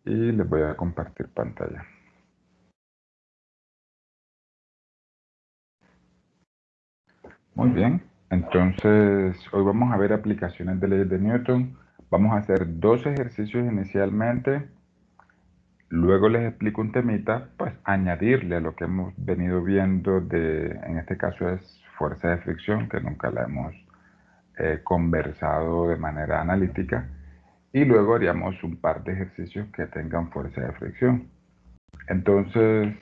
y les voy a compartir pantalla. Muy bien, entonces hoy vamos a ver aplicaciones de leyes de Newton. Vamos a hacer dos ejercicios inicialmente, luego les explico un temita, pues añadirle a lo que hemos venido viendo en este caso es fuerza de fricción, que nunca la hemos conversado de manera analítica, y luego haríamos un par de ejercicios que tengan fuerza de fricción. Entonces,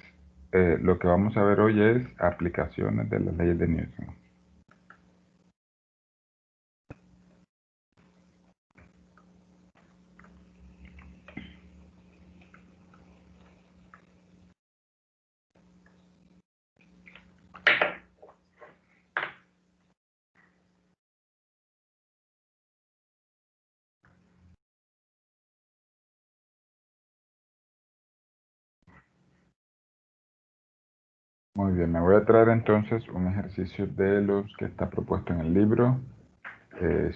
lo que vamos a ver hoy es aplicaciones de las leyes de Newton. Muy bien, me voy a traer entonces un ejercicio de los que está propuesto en el libro.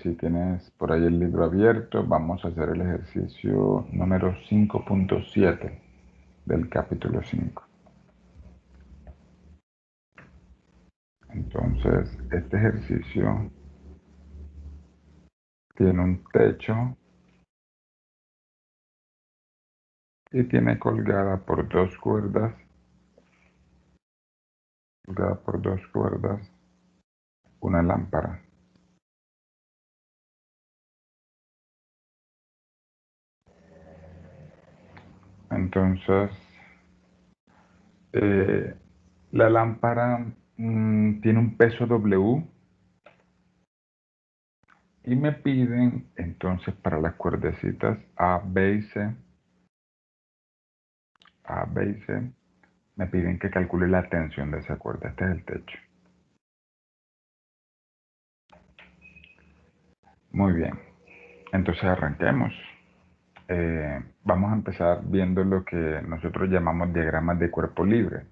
Si tienes por ahí el libro abierto, vamos a hacer el ejercicio número 5.7 del capítulo 5. Entonces, este ejercicio tiene un techo y tiene colgada por dos cuerdas, una lámpara. Entonces, eh, la lámpara tiene un peso W y me piden entonces para las cuerdecitas A, B y C, A, B y C, me piden que calcule la tensión de esa cuerda. Este es el techo. Muy bien, entonces arranquemos. Vamos a empezar viendo lo que nosotros llamamos diagramas de cuerpo libre.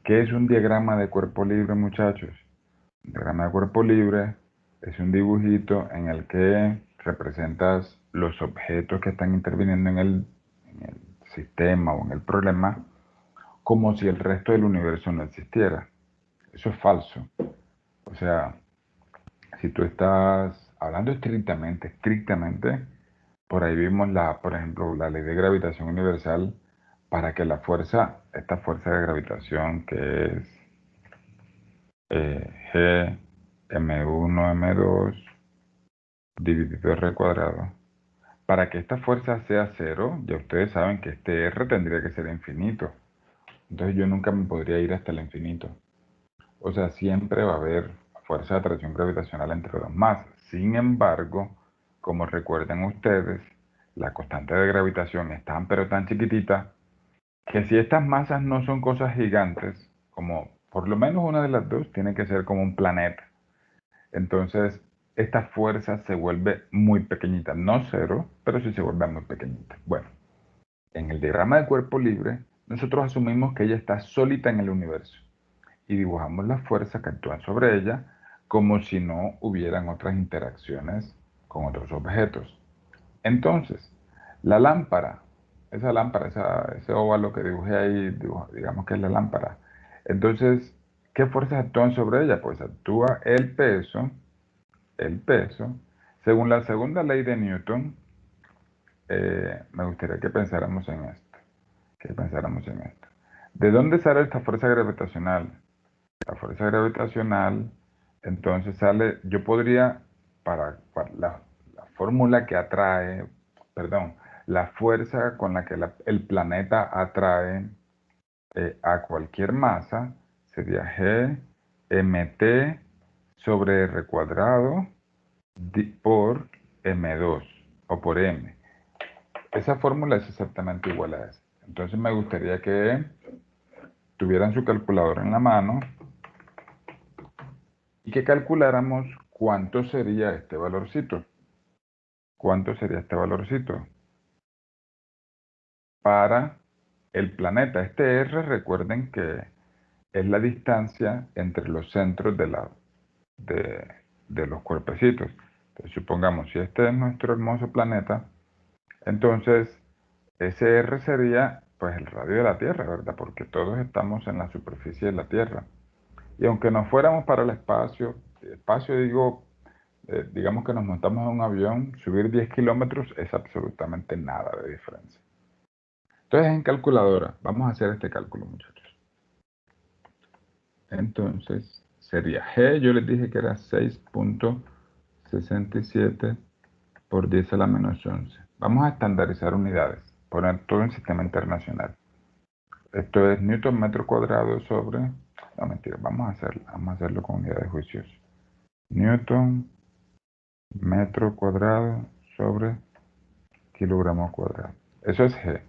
¿Qué es un diagrama de cuerpo libre, muchachos? Un diagrama de cuerpo libre es un dibujito en el que representas los objetos que están interviniendo en el sistema o en el problema como si el resto del universo no existiera. Eso es falso. O sea, si tú estás hablando estrictamente, por ahí vimos por ejemplo, la ley de gravitación universal para que esta fuerza de gravitación que es G m1 m2 dividido r cuadrado, para que esta fuerza sea cero, ya ustedes saben que este r tendría que ser infinito. Entonces yo nunca me podría ir hasta el infinito. O sea, siempre va a haber fuerza de atracción gravitacional entre dos masas. Sin embargo, como recuerden ustedes, la constante de gravitación es tan pero tan chiquitita que si estas masas no son cosas gigantes, como por lo menos una de las dos tiene que ser como un planeta, entonces esta fuerza se vuelve muy pequeñita. No cero, pero sí se vuelve muy pequeñita. Bueno, en el diagrama de cuerpo libre, nosotros asumimos que ella está solita en el universo y dibujamos las fuerzas que actúan sobre ella como si no hubieran otras interacciones con otros objetos. Entonces, la lámpara, ese óvalo que dibujé ahí, digamos que es la lámpara. Entonces, ¿qué fuerzas actúan sobre ella? Pues actúa el peso. Según la segunda ley de Newton, me gustaría que pensáramos en esto, ¿De dónde sale esta fuerza gravitacional? La fuerza gravitacional, entonces sale, yo podría, para la fórmula que atrae, perdón, la fuerza con la que el planeta atrae a cualquier masa sería G mt sobre r cuadrado por m2 o por m. Esa fórmula es exactamente igual a esa. Entonces me gustaría que tuvieran su calculadora en la mano y que calculáramos cuánto sería este valorcito. ¿Cuánto sería este valorcito? Para el planeta. Este R, recuerden que es la distancia entre los centros de, de los cuerpecitos. Entonces, supongamos, si este es nuestro hermoso planeta, entonces Ese R sería pues el radio de la Tierra, ¿verdad? Porque todos estamos en la superficie de la Tierra. Y aunque nos fuéramos para el espacio digo, digamos que nos montamos en un avión, subir 10 kilómetros es absolutamente nada de diferencia. Entonces en calculadora, vamos a hacer este cálculo, muchachos. Entonces sería G, yo les dije que era 6.67 por 10 a la menos 11. Vamos a estandarizar unidades, poner todo en sistema internacional. Esto es Newton metro cuadrado sobre... No, mentira, vamos a hacerlo con unidades juiciosas. Newton metro cuadrado sobre kilogramo cuadrado. Eso es G.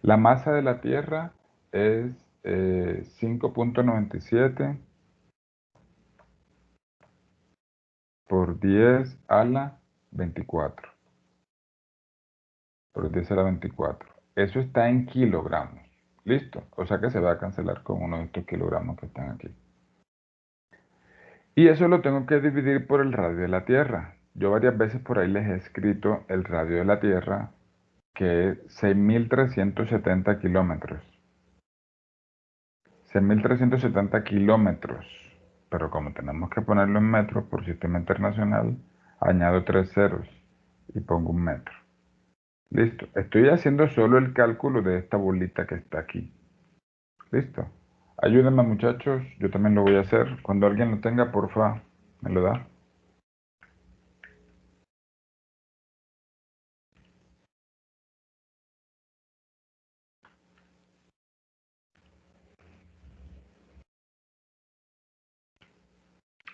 La masa de la Tierra es 5.97 por 10 a la 24. Por 10 a la 24. Eso está en kilogramos. ¿Listo? O sea que se va a cancelar con uno de estos kilogramos que están aquí. Y eso lo tengo que dividir por el radio de la Tierra. Yo varias veces por ahí les he escrito el radio de la Tierra, que es 6.370 kilómetros. 6.370 kilómetros. Pero como tenemos que ponerlo en metros por sistema internacional, añado 3 ceros y pongo un metro. Listo. Estoy haciendo solo el cálculo de esta bolita que está aquí. Listo. Ayúdenme, muchachos. Yo también lo voy a hacer. Cuando alguien lo tenga, porfa, me lo da.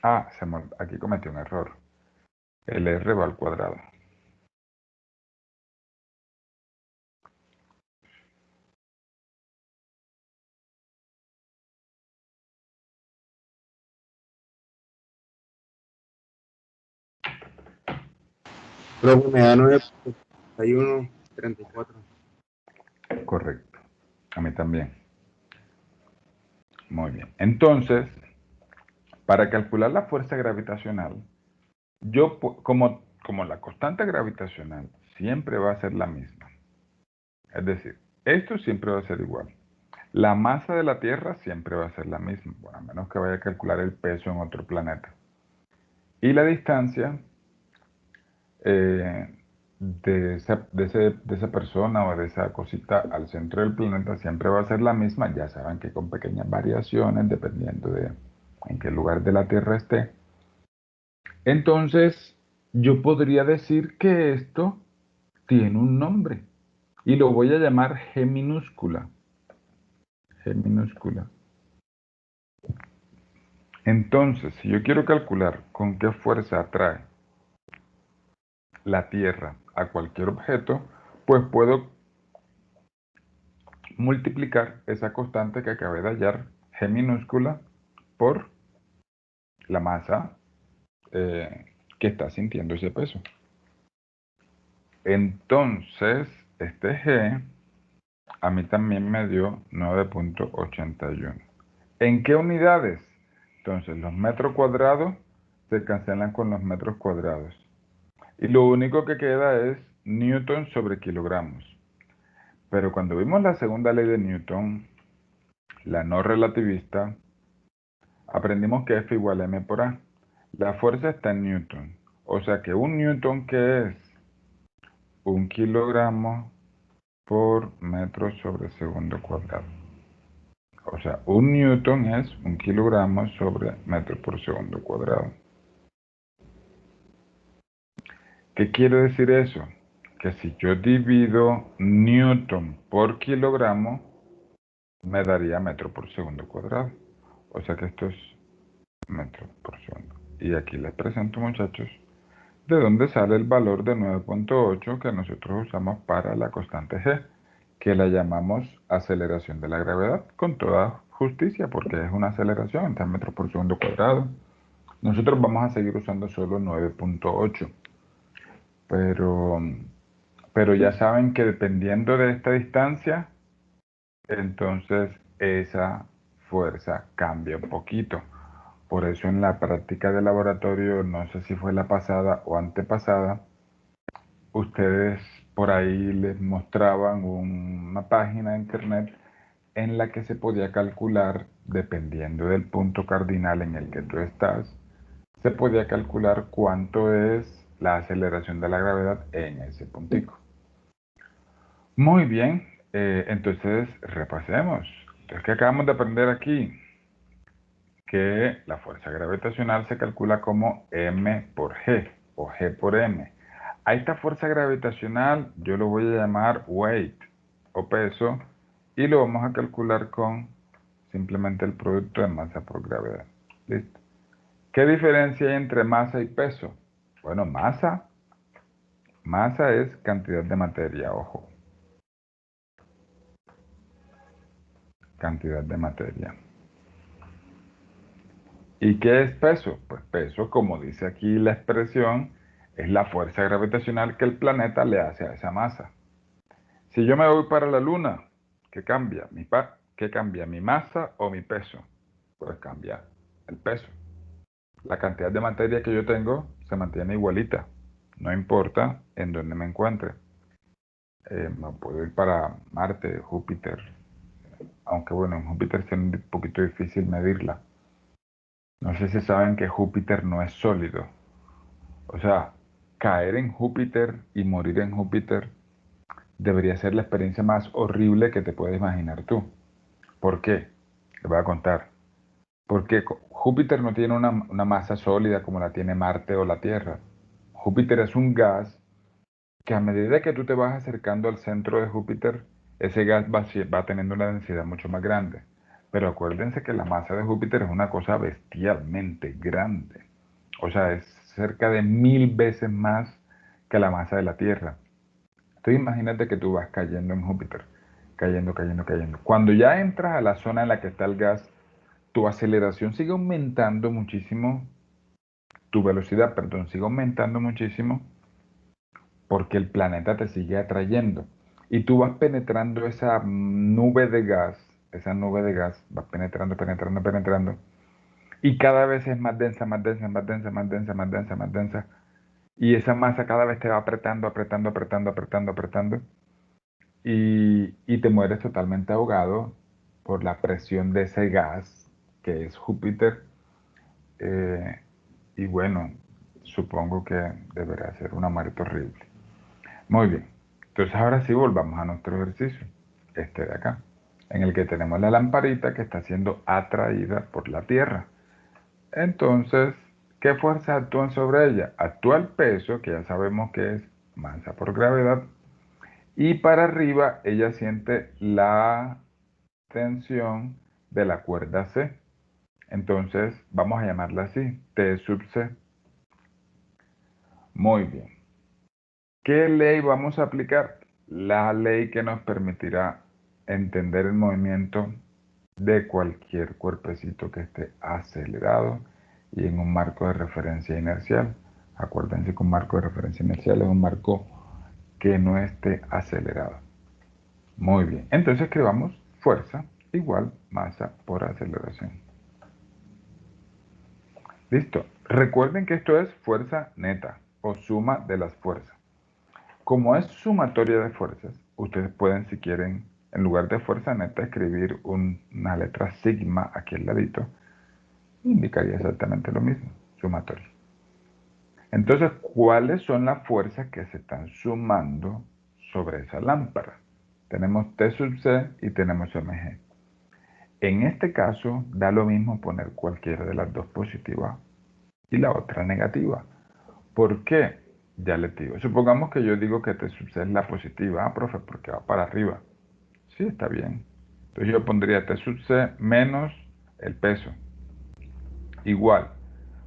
Ah, aquí cometí un error. El R va al cuadrado. Profe, me da 9.3134. Correcto. A mí también. Muy bien. Entonces, para calcular la fuerza gravitacional, como la constante gravitacional siempre va a ser la misma. Es decir, esto siempre va a ser igual. La masa de la Tierra siempre va a ser la misma, bueno, a menos que vaya a calcular el peso en otro planeta. Y la distancia de esa persona o de esa cosita al centro del planeta siempre va a ser la misma. Ya saben que con pequeñas variaciones dependiendo de en qué lugar de la Tierra esté. Entonces, yo podría decir que esto tiene un nombre y lo voy a llamar G minúscula. G minúscula. Entonces, si yo quiero calcular con qué fuerza atrae la Tierra a cualquier objeto, pues puedo multiplicar esa constante que acabé de hallar, G minúscula, por la masa que está sintiendo ese peso. Entonces, este G a mí también me dio 9.81. ¿En qué unidades? Entonces, los metros cuadrados se cancelan con los metros cuadrados. Y lo único que queda es Newton sobre kilogramos. Pero cuando vimos la segunda ley de Newton, la no relativista, aprendimos que F igual a M por A. La fuerza está en Newton. O sea que un Newton, ¿qué es? Un kilogramo por metro sobre segundo cuadrado. O sea, un Newton es un kilogramo sobre metro por segundo cuadrado. ¿Qué quiere decir eso? Que si yo divido Newton por kilogramo, me daría metro por segundo cuadrado. O sea que esto es metro por segundo. Y aquí les presento, muchachos, de dónde sale el valor de 9.8 que nosotros usamos para la constante G, que la llamamos aceleración de la gravedad, con toda justicia, porque es una aceleración en 3 metros por segundo cuadrado. Nosotros vamos a seguir usando solo 9.8, pero, pero ya saben que dependiendo de esta distancia, entonces esa fuerza cambia un poquito. Por eso en la práctica de laboratorio, no sé si fue la pasada o antepasada, ustedes por ahí les mostraban una página de internet en la que se podía calcular, dependiendo del punto cardinal en el que tú estás, se podía calcular cuánto es la aceleración de la gravedad en ese puntico. Muy bien, entonces repasemos. Entonces, ¿qué acabamos de aprender aquí? Que la fuerza gravitacional se calcula como m por g o g por m. A esta fuerza gravitacional yo lo voy a llamar weight o peso y lo vamos a calcular con simplemente el producto de masa por gravedad. ¿Listo? ¿Qué diferencia hay entre masa y peso? Bueno, masa es cantidad de materia, ojo, cantidad de materia. ¿Y qué es peso? Pues peso, como dice aquí la expresión, es la fuerza gravitacional que el planeta le hace a esa masa. Si yo me voy para la luna, ¿qué cambia? ¿Qué cambia? ¿Mi masa o mi peso? Pues cambia el peso. La cantidad de materia que yo tengo se mantiene igualita, no importa en dónde me encuentre. Me puedo ir para Marte, Júpiter, aunque bueno, en Júpiter es un poquito difícil medirla. No sé si saben que Júpiter no es sólido. O sea, caer en Júpiter y morir en Júpiter debería ser la experiencia más horrible que te puedes imaginar tú. ¿Por qué? Te voy a contar. Porque Júpiter no tiene una masa sólida como la tiene Marte o la Tierra. Júpiter es un gas que a medida que tú te vas acercando al centro de Júpiter, ese gas va teniendo una densidad mucho más grande. Pero acuérdense que la masa de Júpiter es una cosa bestialmente grande. O sea, es cerca de 1000 veces más que la masa de la Tierra. Entonces imagínate que tú vas cayendo en Júpiter, cayendo, cayendo, cayendo. Cuando ya entras a la zona en la que está el gas, tu aceleración sigue aumentando muchísimo, tu velocidad, perdón, sigue aumentando muchísimo porque el planeta te sigue atrayendo. Y tú vas penetrando esa nube de gas, vas penetrando, penetrando, penetrando. Y cada vez es más densa, más densa, más densa, más densa, más densa, más densa. Y esa masa cada vez te va apretando, apretando, apretando, apretando, apretando. Y te mueres totalmente ahogado por la presión de ese gas que es Júpiter. Eh, y bueno, supongo que deberá ser una muerte horrible. Muy bien. Entonces ahora sí volvamos a nuestro ejercicio, este de acá, en el que tenemos la lamparita que está siendo atraída por la Tierra. Entonces, ¿qué fuerzas actúan sobre ella? Actúa el peso, que ya sabemos que es masa por gravedad, y para arriba ella siente la tensión de la cuerda C. Entonces, vamos a llamarla así, T sub C. Muy bien. ¿Qué ley vamos a aplicar? La ley que nos permitirá entender el movimiento de cualquier cuerpecito que esté acelerado y en un marco de referencia inercial. Acuérdense que un marco de referencia inercial es un marco que no esté acelerado. Muy bien, entonces escribamos fuerza igual masa por aceleración. Listo. Recuerden que esto es fuerza neta o suma de las fuerzas. Como es sumatoria de fuerzas, ustedes pueden, si quieren, en lugar de fuerza neta, escribir una letra sigma aquí al ladito. Indicaría exactamente lo mismo, sumatoria. Entonces, ¿cuáles son las fuerzas que se están sumando sobre esa lámpara? Tenemos T sub C y tenemos mg. En este caso, da lo mismo poner cualquiera de las dos positivas y la otra negativa. ¿Por qué? Ya les digo. Supongamos que yo digo que T sub C es la positiva. Ah, profe, porque va para arriba. Sí, está bien. Entonces yo pondría T sub C menos el peso. Igual.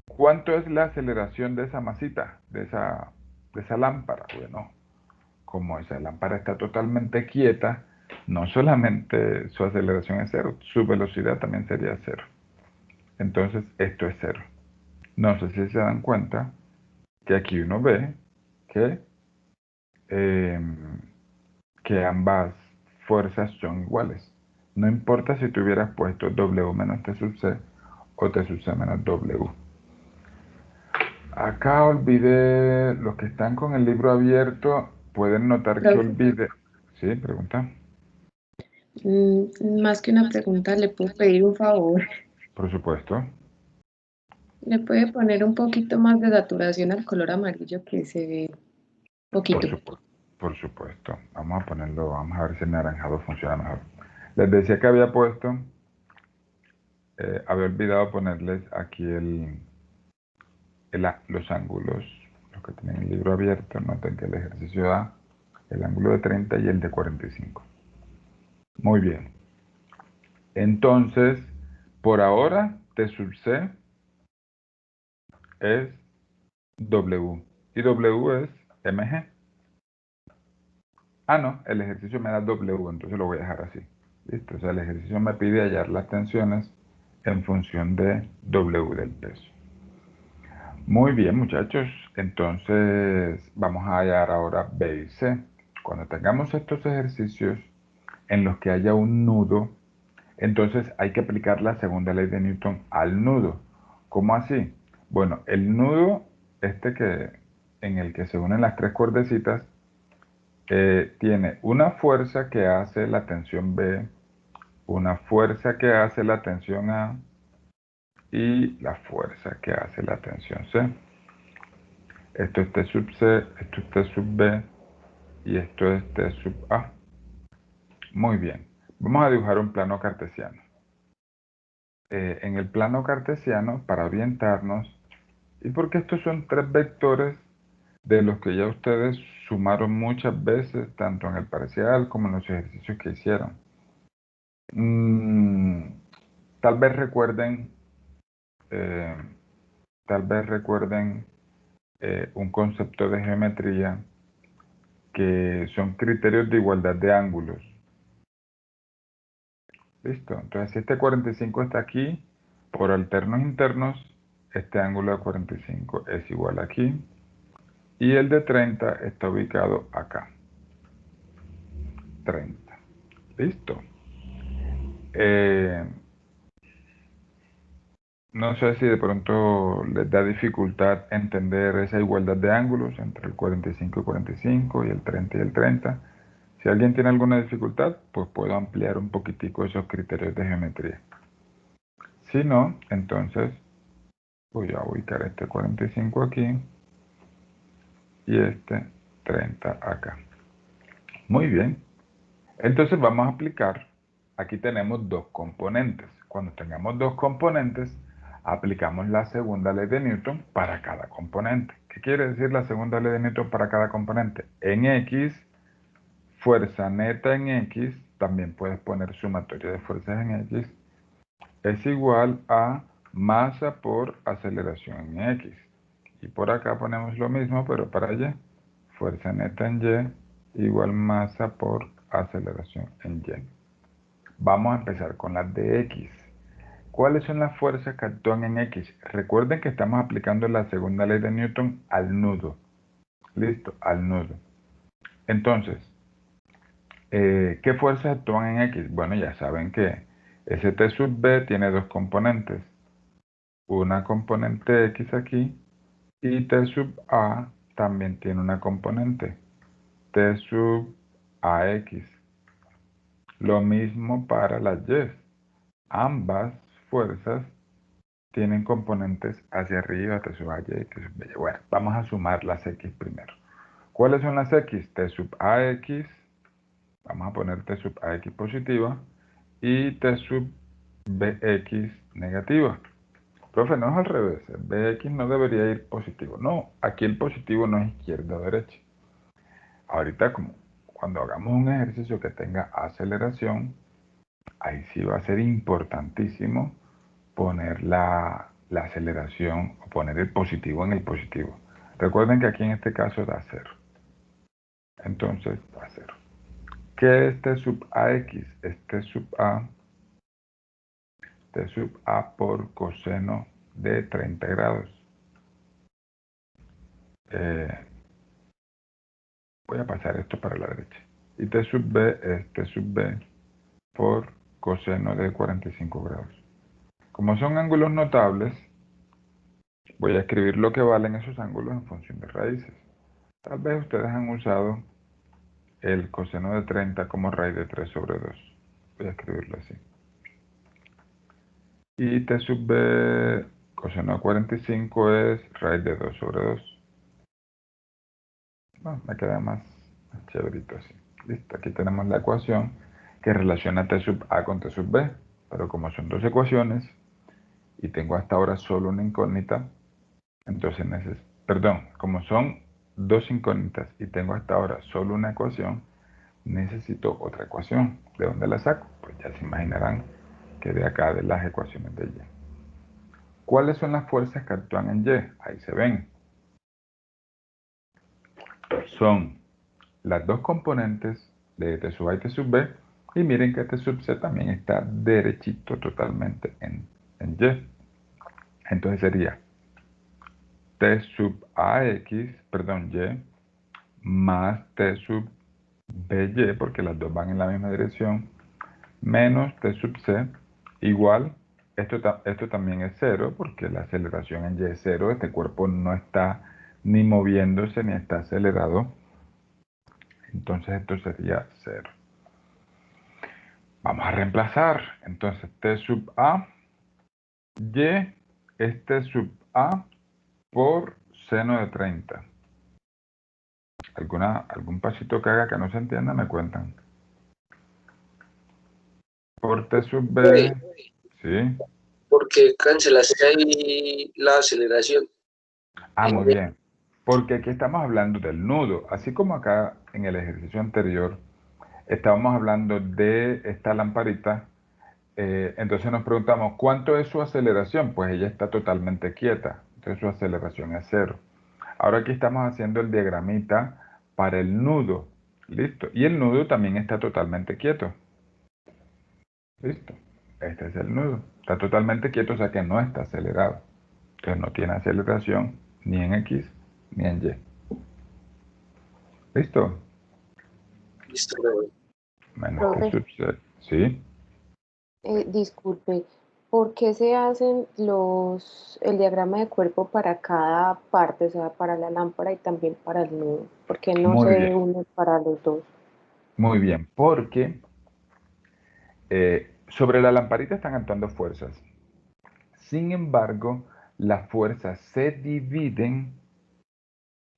¿Cuánto es la aceleración de esa masita, de esa lámpara? Bueno, como esa lámpara está totalmente quieta, no solamente su aceleración es cero, su velocidad también sería cero. Entonces, esto es cero. No sé si se dan cuenta que aquí uno ve que, eh, que ambas fuerzas son iguales. No importa si tú hubieras puesto W menos T sub C o T sub C menos W. Acá olvidé, los que están con el libro abierto, pueden notar que Profe, olvide. Sí, pregunta. más que una pregunta, ¿le puedo pedir un favor? Por supuesto. ¿Le puede poner un poquito más de saturación al color amarillo que se ve Por poquito? supuesto. Por supuesto. Vamos a ponerlo, vamos a ver si el naranjado funciona mejor. Les decía que había puesto, había olvidado ponerles aquí los ángulos. Los que tienen el libro abierto, noten que el ejercicio da el ángulo de 30 y el de 45. Muy bien. Entonces, por ahora, T sub C es W. Y W es MG. Ah, no, el ejercicio me da W, entonces lo voy a dejar así. Listo, o sea, el ejercicio me pide hallar las tensiones en función de W del peso. Muy bien, muchachos. Entonces, vamos a hallar ahora B y C. Cuando tengamos estos ejercicios en los que haya un nudo, entonces hay que aplicar la segunda ley de Newton al nudo. ¿Cómo así? Bueno, el nudo, en el que se unen las tres cuerdecitas, tiene una fuerza que hace la tensión B, una fuerza que hace la tensión A y la fuerza que hace la tensión C. Esto es T sub C, esto es T sub B y esto es T sub A. Muy bien, vamos a dibujar un plano cartesiano. En el plano cartesiano, para orientarnos, y porque estos son tres vectores de los que ya ustedes sumaron muchas veces, tanto en el parcial como en los ejercicios que hicieron. Mm, tal vez recuerden, eh, tal vez recuerden un concepto de geometría que son criterios de igualdad de ángulos. Listo. Entonces, si este 45 está aquí, por alternos internos, este ángulo de 45 es igual aquí. Y el de 30 está ubicado acá. 30. Listo. Eh, no sé si de pronto les da dificultad entender esa igualdad de ángulos entre el 45 y 45 y el 30 y el 30. Si alguien tiene alguna dificultad, pues puedo ampliar un poquitico esos criterios de geometría. Si no, entonces voy a ubicar este 45 aquí y este 30 acá. Muy bien. Entonces vamos a aplicar, aquí tenemos dos componentes. Cuando tengamos dos componentes, aplicamos la segunda ley de Newton para cada componente. ¿Qué quiere decir la segunda ley de Newton para cada componente? En X, fuerza neta en X, también puedes poner sumatoria de fuerzas en X, es igual a masa por aceleración en X. Y por acá ponemos lo mismo, pero para Y. Fuerza neta en Y igual masa por aceleración en Y. Vamos a empezar con las de X. ¿Cuáles son las fuerzas que actúan en X? Recuerden que estamos aplicando la segunda ley de Newton al nudo. Listo, al nudo. Entonces, ¿qué fuerzas actúan en X? Bueno, ya saben que st sub b tiene dos componentes. Una componente X aquí y T sub A también tiene una componente. T sub AX. Lo mismo para las Y. Ambas fuerzas tienen componentes hacia arriba, T sub AY y T sub BY. Bueno, vamos a sumar las X primero. ¿Cuáles son las X? T sub AX. Vamos a poner T sub AX positiva y T sub BX negativa. Profe, no es al revés. El BX no debería ir positivo. No, aquí el positivo no es izquierda o derecha. Ahorita, como cuando hagamos un ejercicio que tenga aceleración, ahí sí va a ser importantísimo poner la aceleración o poner el positivo en el positivo. Recuerden que aquí en este caso da 0. Entonces da 0. ¿Qué es T sub AX? Es T sub A por coseno de 30 grados. Voy a pasar esto para la derecha. Y T sub B es T sub B por coseno de 45 grados. Como son ángulos notables, voy a escribir lo que valen esos ángulos en función de raíces. Tal vez ustedes han usado el coseno de 30 como raíz de 3 sobre 2. Voy a escribirlo así. Y t sub b coseno de 45 es raíz de 2 sobre 2. Bueno, me queda más chéverito así. Listo, aquí tenemos la ecuación que relaciona t sub a con t sub b. Pero como son dos ecuaciones y tengo hasta ahora solo una incógnita, entonces perdón, como son dos incógnitas y tengo hasta ahora solo una ecuación, necesito otra ecuación. ¿De dónde la saco? Pues ya se imaginarán que de acá, de las ecuaciones de Y. ¿Cuáles son las fuerzas que actúan en Y? Ahí se ven. Son las dos componentes de T sub A y T sub B. Y miren que T sub C también está derechito totalmente en Y. Entonces sería T sub AX, perdón, Y, más T sub BY, porque las dos van en la misma dirección, menos T sub C, igual, esto también es cero, porque la aceleración en Y es cero, este cuerpo no está ni moviéndose ni está acelerado, entonces esto sería cero. Vamos a reemplazar, entonces T sub A, Y es T sub A por seno de 30. ¿Algún pasito que haga que no se entienda? Me cuentan. Por T sub B, sí. Porque cancelaste ahí la aceleración. Muy bien. Porque aquí estamos hablando del nudo. Así como acá en el ejercicio anterior estábamos hablando de esta lamparita, entonces nos preguntamos, ¿cuánto es su aceleración? Pues ella está totalmente quieta, entonces su aceleración es cero. Ahora aquí estamos haciendo el diagramita para el nudo, ¿listo? Y el nudo también está totalmente quieto, ¿listo? Este es el nudo, está totalmente quieto, o sea que no está acelerado. Entonces no tiene aceleración ni en X ni en Y. ¿Listo? Listo, Menos T Profe, sub C, ¿sí? disculpe, ¿por qué se hacen el diagrama de cuerpo para cada parte, o sea, para la lámpara y también para el nudo? ¿Por qué no Muy se bien, une para los dos? muy bien, porque sobre la lamparita están actuando fuerzas. Sin embargo, las fuerzas se dividen,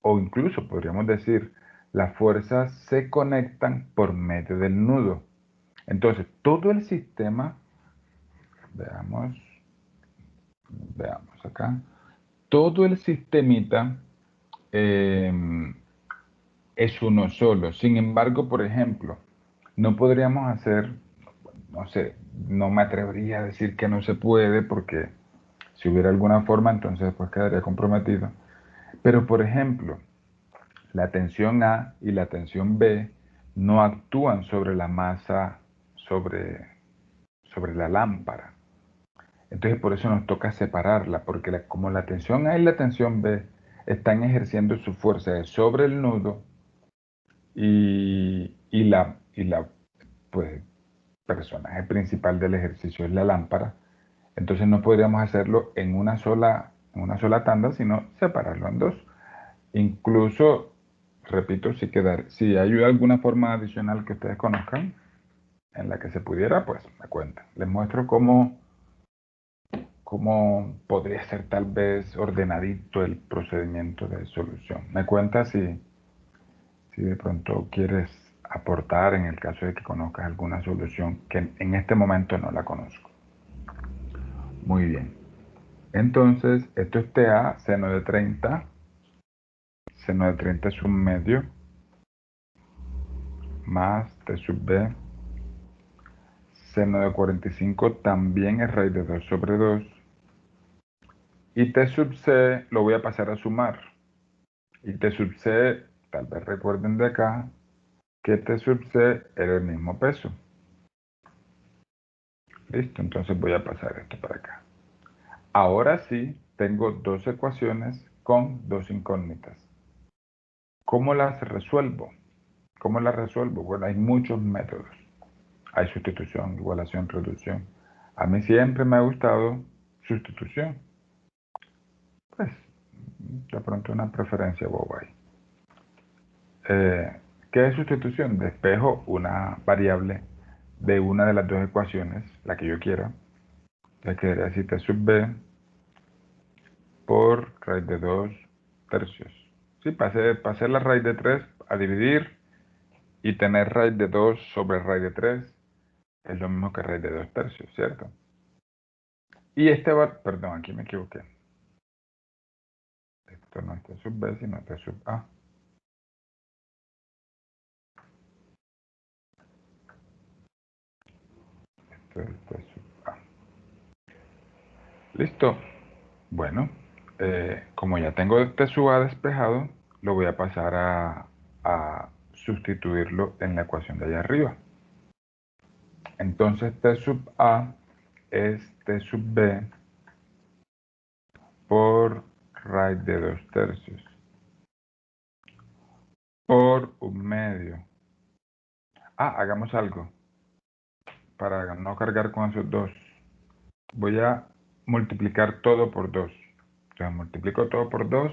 o incluso podríamos decir, las fuerzas se conectan por medio del nudo. Entonces, todo el sistema, veamos, veamos acá, todo el sistemita es uno solo. Sin embargo, por ejemplo, no podríamos hacer, no sé, no me atrevería a decir que no se puede porque si hubiera alguna forma, entonces pues quedaría comprometido. Pero, por ejemplo, la tensión A y la tensión B no actúan sobre la masa, sobre la lámpara. Entonces, por eso nos toca separarla, porque como la tensión A y la tensión B están ejerciendo su fuerza sobre el nudo y la pues, personaje principal del ejercicio es la lámpara, entonces no podríamos hacerlo en una sola tanda, sino separarlo en dos. Incluso, repito, si hay alguna forma adicional que ustedes conozcan en la que se pudiera, pues me cuentan. Les muestro cómo podría ser tal vez ordenadito el procedimiento de solución. Me cuenta si de pronto quieres aportar en el caso de que conozcas alguna solución que en este momento no la conozco. Muy bien. Entonces, esto es TA, seno de 30. Seno de 30 es un medio más T sub B. Seno de 45 también es raíz de 2 sobre 2. Y T sub C lo voy a pasar a sumar. Y T sub C, tal vez recuerden de acá, que T sub C era el mismo peso. Listo, entonces voy a pasar esto para acá. Ahora sí, tengo dos ecuaciones con dos incógnitas. ¿Cómo las resuelvo? ¿Cómo las resuelvo? Bueno, hay muchos métodos. Hay sustitución, igualación, reducción. A mí siempre me ha gustado sustitución. Pues, de pronto una preferencia boba ahí. ¿Qué es sustitución? Despejo una variable de una de las dos ecuaciones, la que yo quiera. Entonces quedaría así t sub b por raíz de 2 tercios. Sí, pasé la raíz de 3 a dividir y tener raíz de 2 sobre raíz de 3 es lo mismo que raíz de 2 tercios, ¿cierto? Y perdón, aquí me equivoqué. Esto no es t sub b, sino t sub a. Esto es t sub a. Listo. Bueno, como ya tengo este sub a despejado, lo voy a pasar a sustituirlo en la ecuación de allá arriba. Entonces t sub a es t sub b por raíz de 2 tercios por 1/2. Hagamos algo para no cargar con esos dos. Voy a multiplicar todo por 2. Entonces multiplico todo por 2.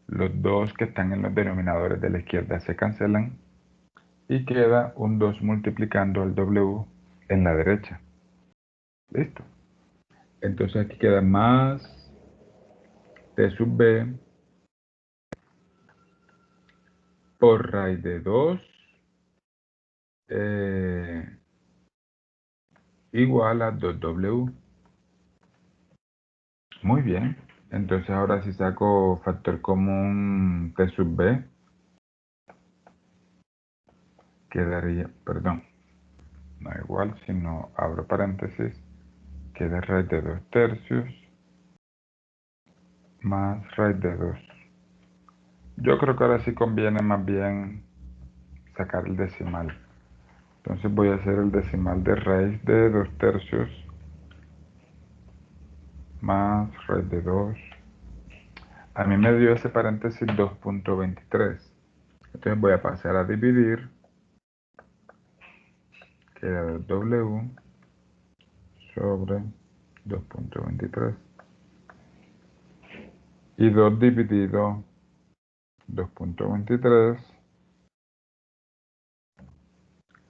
Los 2 que están en los denominadores de la izquierda se cancelan y queda un 2 multiplicando el w en la derecha. Listo. Entonces aquí queda más t sub b por raíz de 2 igual a 2w. Muy bien. Entonces ahora si saco factor común t sub b, quedaría, perdón, no igual, sino abro paréntesis, queda raíz de 2 tercios más raíz de 2. Yo creo que ahora sí conviene más bien sacar el decimal. Entonces voy a hacer el decimal de raíz de 2 tercios más raíz de 2. A mí me dio ese paréntesis 2.23. Entonces voy a pasar a dividir. Queda w sobre 2.23. Y 2 dividido 2.23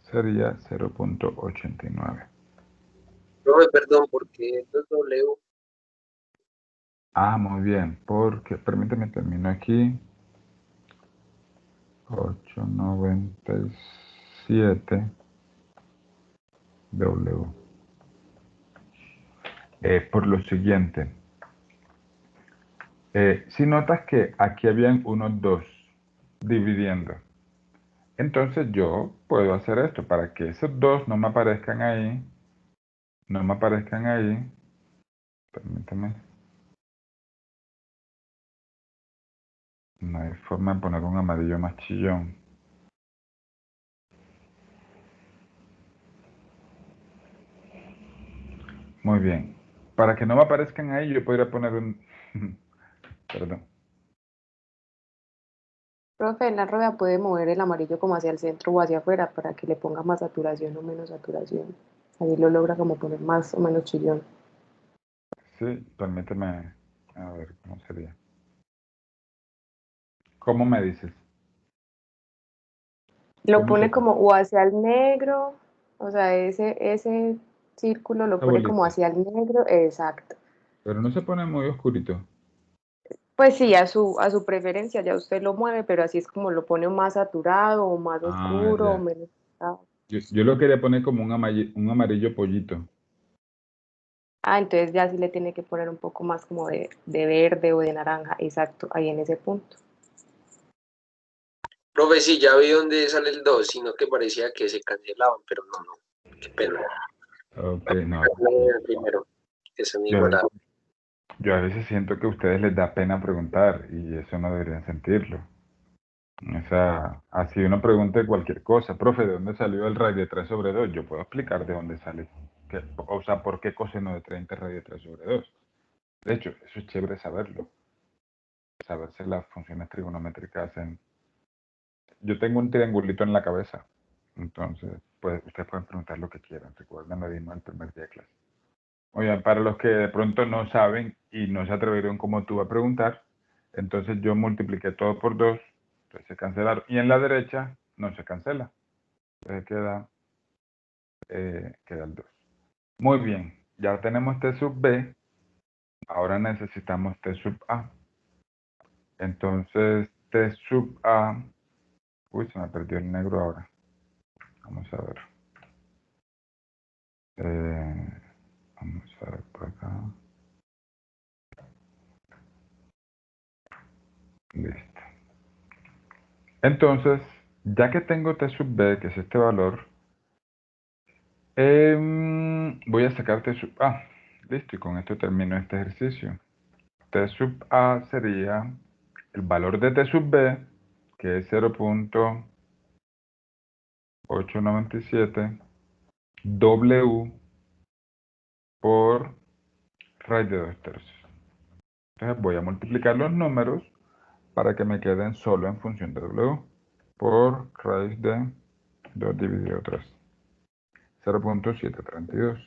sería 0.89. Profe, perdón, porque esto es W. Muy bien, porque, permíteme, termino aquí. 897 W. Por lo siguiente, si notas que aquí habían unos 2 dividiendo, entonces yo puedo hacer esto para que esos 2 no me aparezcan ahí. Permítame. No hay forma de poner un amarillo más chillón. Muy bien. Para que no me aparezcan ahí, yo podría poner un... Perdón. Profe, la rueda puede mover el amarillo como hacia el centro o hacia afuera para que le ponga más saturación o menos saturación. Ahí lo logra como poner más o menos chillón. Sí, permíteme. A ver, ¿cómo sería? ¿Cómo me dices? Lo ¿Cómo pone sería? como o hacia el negro, o sea, ese círculo lo Esta pone como bolita. hacia el negro, exacto. Pero no se pone muy oscurito. Pues sí, a su preferencia ya usted lo mueve, pero así es como lo pone más saturado o más oscuro o Ya. menos saturado. Yo lo quería poner como un amarillo pollito. Entonces ya sí le tiene que poner un poco más como de verde o de naranja, exacto, ahí en ese punto. Profe, sí, ya vi dónde sale el 2, sino que parecía que se cancelaban, pero no. Qué pena. Ok, no. El primero, que son Yo, igualados. yo a veces siento que a ustedes les da pena preguntar y eso no deberían sentirlo. O sea, así uno pregunte cualquier cosa, profe, ¿de dónde salió el raíz de 3 sobre 2? Yo puedo explicar de dónde sale, o sea, por qué coseno de 30 raíz de 3 sobre 2. De hecho, eso es chévere saberlo, saberse las funciones trigonométricas en... Yo tengo un triangulito en la cabeza, entonces, pues ustedes pueden preguntar lo que quieran, recuerden, lo dimos el primer día de clase. Oigan, para los que de pronto no saben y no se atrevieron como tú a preguntar, entonces yo multipliqué todo por 2, entonces se cancelaron. Y en la derecha no se cancela. Entonces queda el 2. Muy bien, ya tenemos T sub B. Ahora necesitamos T sub A. Entonces, T sub A... Uy, se me perdió el negro ahora. Vamos a ver. Vamos a ver por acá. Listo. Entonces, ya que tengo T sub B, que es este valor, voy a sacar T sub A. Listo, y con esto termino este ejercicio. T sub A sería el valor de T sub B, que es 0.897 W por raíz de 2/3. Entonces voy a multiplicar los números para que me queden solo en función de W por raíz de 2 dividido 3. 0.732.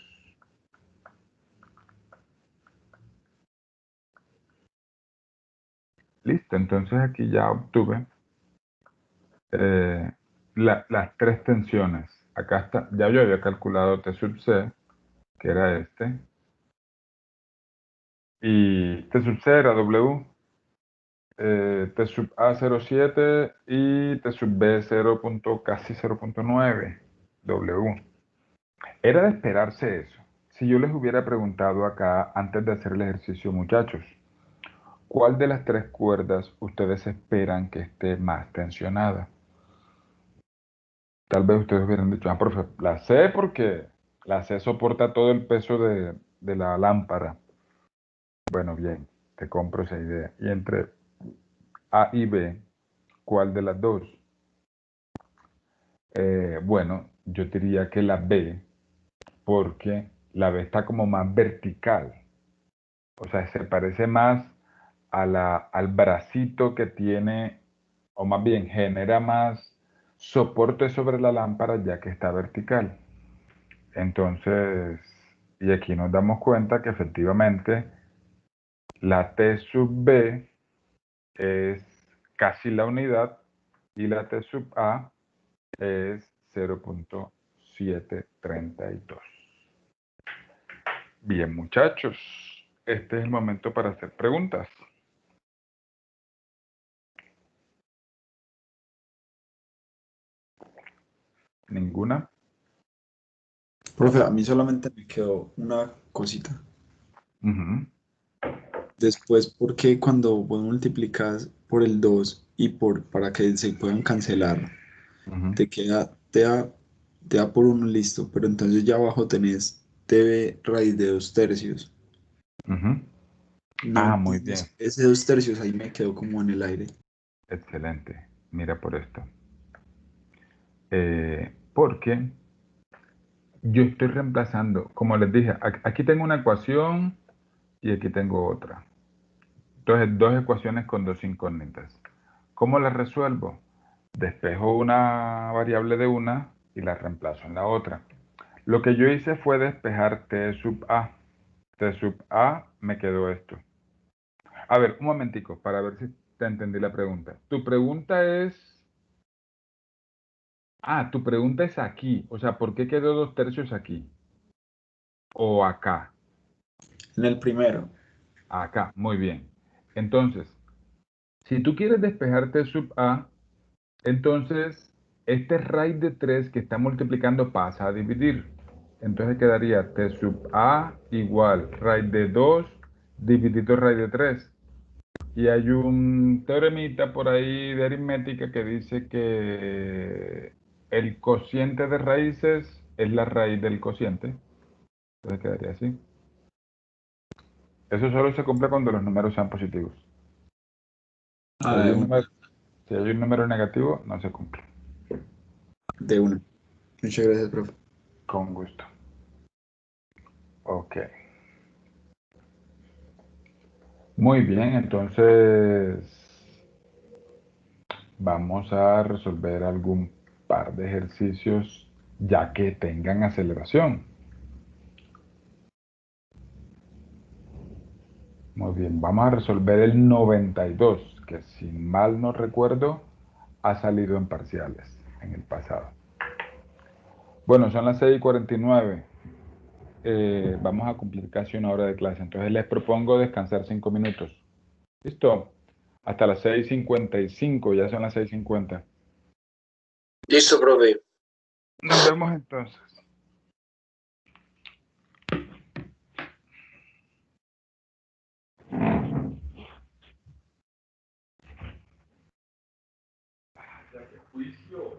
Listo, entonces aquí ya obtuve las tres tensiones. Acá está, ya yo había calculado T sub C, que era este, y T sub C era W, T sub A 0.7 y T sub B casi 0.9 W. Era de esperarse eso. Si yo les hubiera preguntado acá antes de hacer el ejercicio, muchachos, ¿cuál de las tres cuerdas ustedes esperan que esté más tensionada? Tal vez ustedes hubieran dicho, profe, la C porque la C soporta todo el peso de la lámpara. Bueno, bien, te compro esa idea. Y entre A y B, ¿cuál de las dos? Bueno, yo diría que la B, porque la B está como más vertical. O sea, se parece más al bracito que tiene, o más bien genera más soporte sobre la lámpara ya que está vertical. Entonces, y aquí nos damos cuenta que efectivamente la T sub B es casi la unidad y la T sub A es 0.732. Bien, muchachos, este es el momento para hacer preguntas. ¿Ninguna? Profe, a mí solamente me quedó una cosita. Uh-huh. Después, ¿por qué cuando vos multiplicas por el 2 y para que se puedan cancelar, Uh-huh. te da por uno listo, pero entonces ya abajo tenés TV raíz de 2/3? Uh-huh. No, Muy bien. ese 2/3 ahí me quedó como en el aire. Excelente. Mira por esto. Porque yo estoy reemplazando, como les dije, aquí tengo una ecuación y aquí tengo otra. Entonces, dos ecuaciones con dos incógnitas. ¿Cómo las resuelvo? Despejo una variable de una y la reemplazo en la otra. Lo que yo hice fue despejar T sub A. T sub A me quedó esto. A ver, un momentico, para ver si te entendí la pregunta. Tu pregunta es... tu pregunta es aquí. O sea, ¿por qué quedó 2/3 aquí? O acá. En el primero. Acá, muy bien. Entonces, si tú quieres despejar T sub A, entonces este raíz de 3 que está multiplicando pasa a dividir. Entonces quedaría T sub A igual raíz de 2 dividido raíz de 3. Y hay un teoremita por ahí de aritmética que dice que el cociente de raíces es la raíz del cociente. Entonces quedaría así. Eso solo se cumple cuando los números sean positivos. Si hay De un una. número, si hay un número negativo, no se cumple. De una. Muchas gracias, profe. Con gusto. Ok. Muy bien, entonces vamos a resolver algún par de ejercicios ya que tengan aceleración. Muy bien, vamos a resolver el 92, que si mal no recuerdo, ha salido en parciales. en el pasado. Bueno, son las 6:49. Vamos a cumplir casi una hora de clase. Entonces les propongo descansar 5 minutos. ¿Listo? Hasta las 6:55, ya son las 6:50. Listo, profe. Nos vemos entonces. Juicio.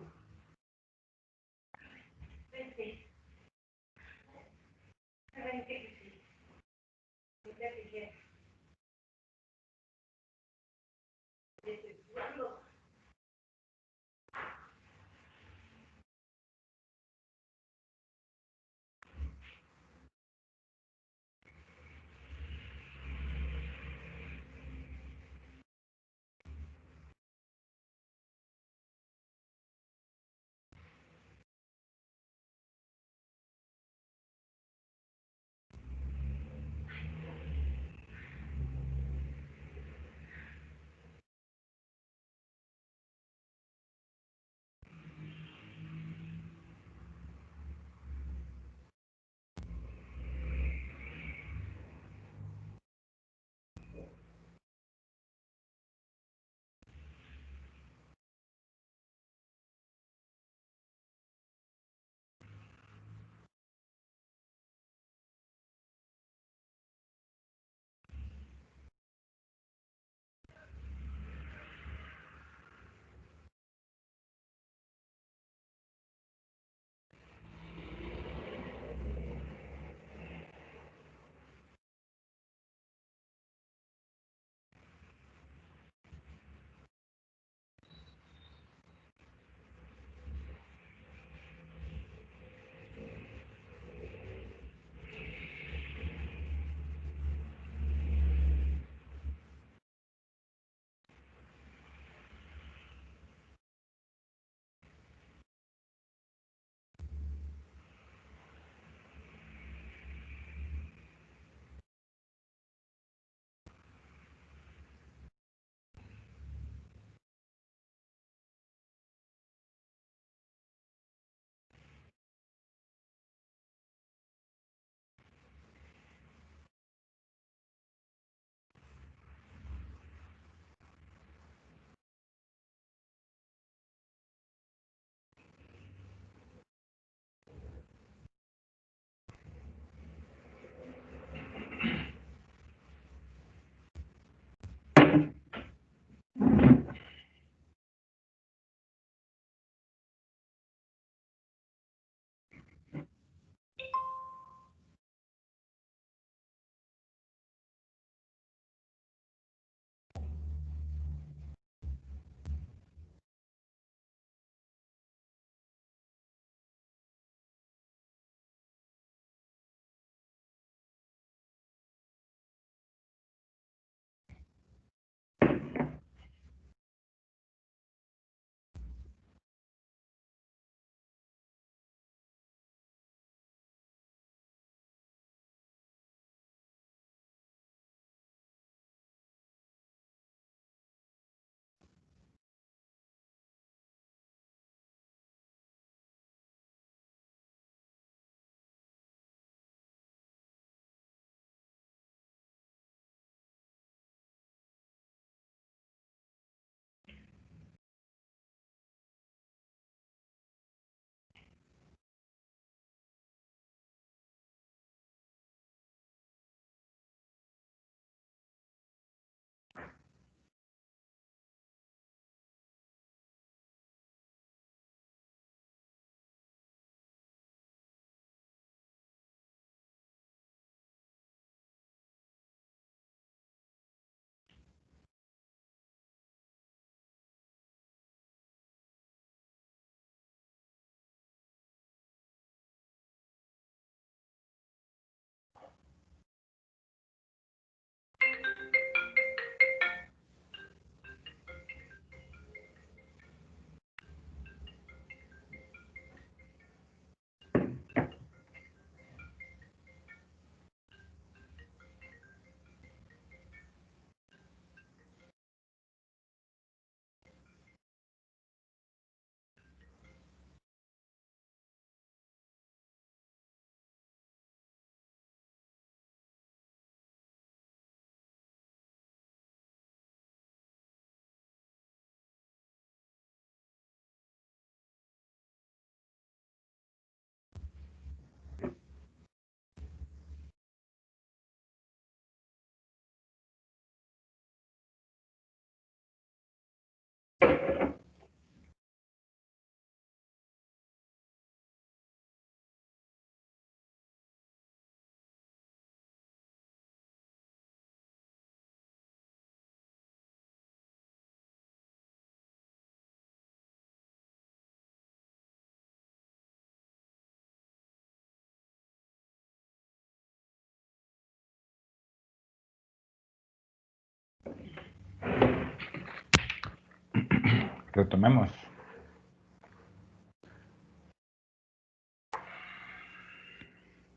Retomemos.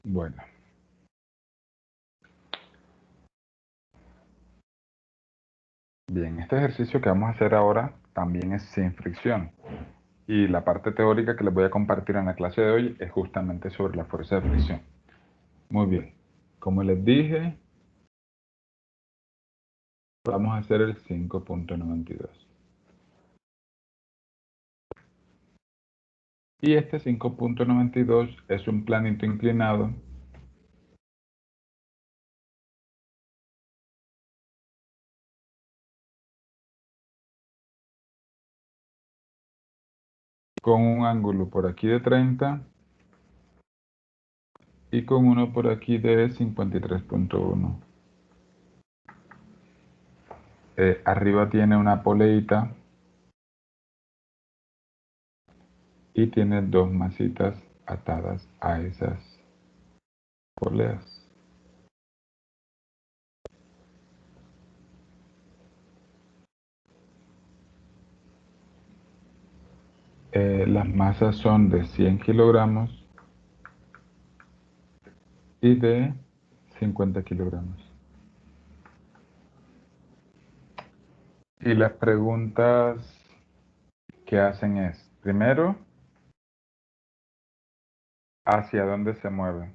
Bueno. Bien, este ejercicio que vamos a hacer ahora también es sin fricción. Y la parte teórica que les voy a compartir en la clase de hoy es justamente sobre la fuerza de fricción. Muy bien. Como les dije, vamos a hacer el 5.92. Y este 5.92 es un planito inclinado con un ángulo por aquí de 30 y con uno por aquí de 53.1. Arriba tiene una poleita y tiene dos masitas atadas a esas poleas. Las masas son de 100 kilogramos y de 50 kilogramos. Y las preguntas que hacen es, primero, ¿hacia dónde se mueve?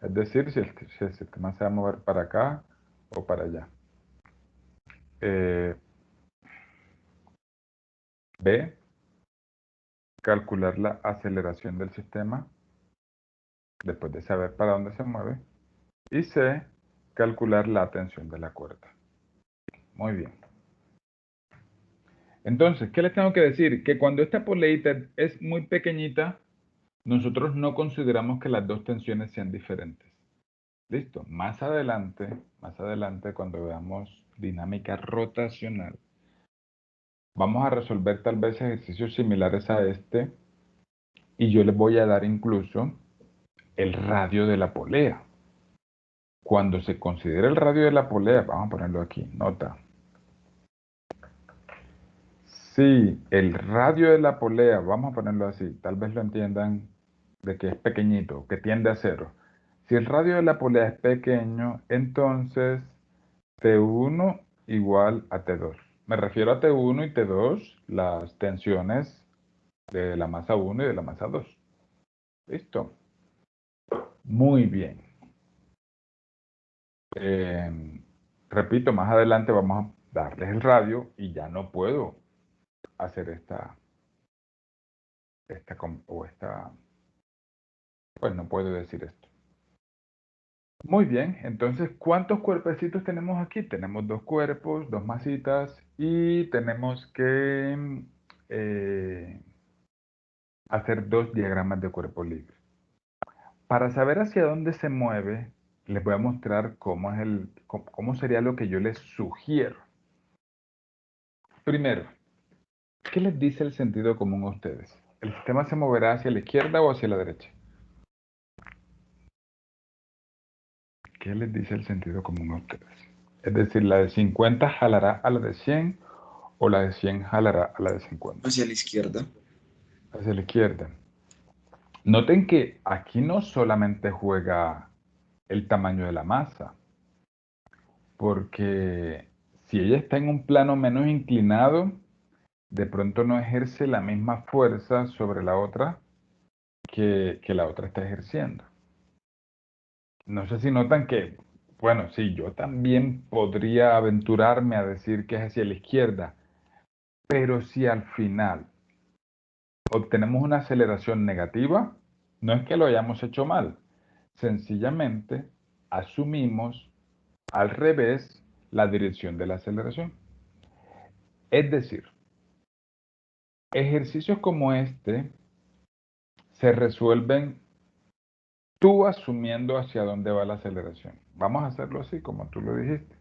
Es decir, si el sistema se va a mover para acá o para allá. B, calcular la aceleración del sistema después de saber para dónde se mueve. Y C, calcular la tensión de la cuerda. Muy bien. Entonces, ¿qué les tengo que decir? Que cuando esta poleita es muy pequeñita, nosotros no consideramos que las dos tensiones sean diferentes. Listo. Más adelante, cuando veamos dinámica rotacional, vamos a resolver tal vez ejercicios similares a este y yo les voy a dar incluso el radio de la polea. Cuando se considera el radio de la polea, vamos a ponerlo aquí, nota. Si el radio de la polea, vamos a ponerlo así, tal vez lo entiendan de que es pequeñito, que tiende a cero. Si el radio de la polea es pequeño, entonces T1 igual a T2. Me refiero a T1 y T2, las tensiones de la masa 1 y de la masa 2. ¿Listo? Muy bien. Repito, más adelante vamos a darles el radio y ya no puedo hacer pues no puedo decir esto. Muy bien, entonces, ¿cuántos cuerpecitos tenemos aquí? Tenemos dos cuerpos, dos masitas y tenemos que hacer dos diagramas de cuerpo libre. Para saber hacia dónde se mueve, les voy a mostrar cómo sería lo que yo les sugiero. Primero, ¿qué les dice el sentido común a ustedes? ¿El sistema se moverá hacia la izquierda o hacia la derecha? ¿Qué les dice el sentido común a ustedes? Es decir, ¿la de 50 jalará a la de 100 o la de 100 jalará a la de 50? Hacia la izquierda. Hacia la izquierda. Noten que aquí no solamente juega el tamaño de la masa, porque si ella está en un plano menos inclinado, de pronto no ejerce la misma fuerza sobre la otra que la otra está ejerciendo. No sé si notan que, bueno, sí, yo también podría aventurarme a decir que es hacia la izquierda, pero si al final obtenemos una aceleración negativa, no es que lo hayamos hecho mal, sencillamente asumimos al revés la dirección de la aceleración. Es decir, ejercicios como este se resuelven tú asumiendo hacia dónde va la aceleración. Vamos a hacerlo así, como tú lo dijiste.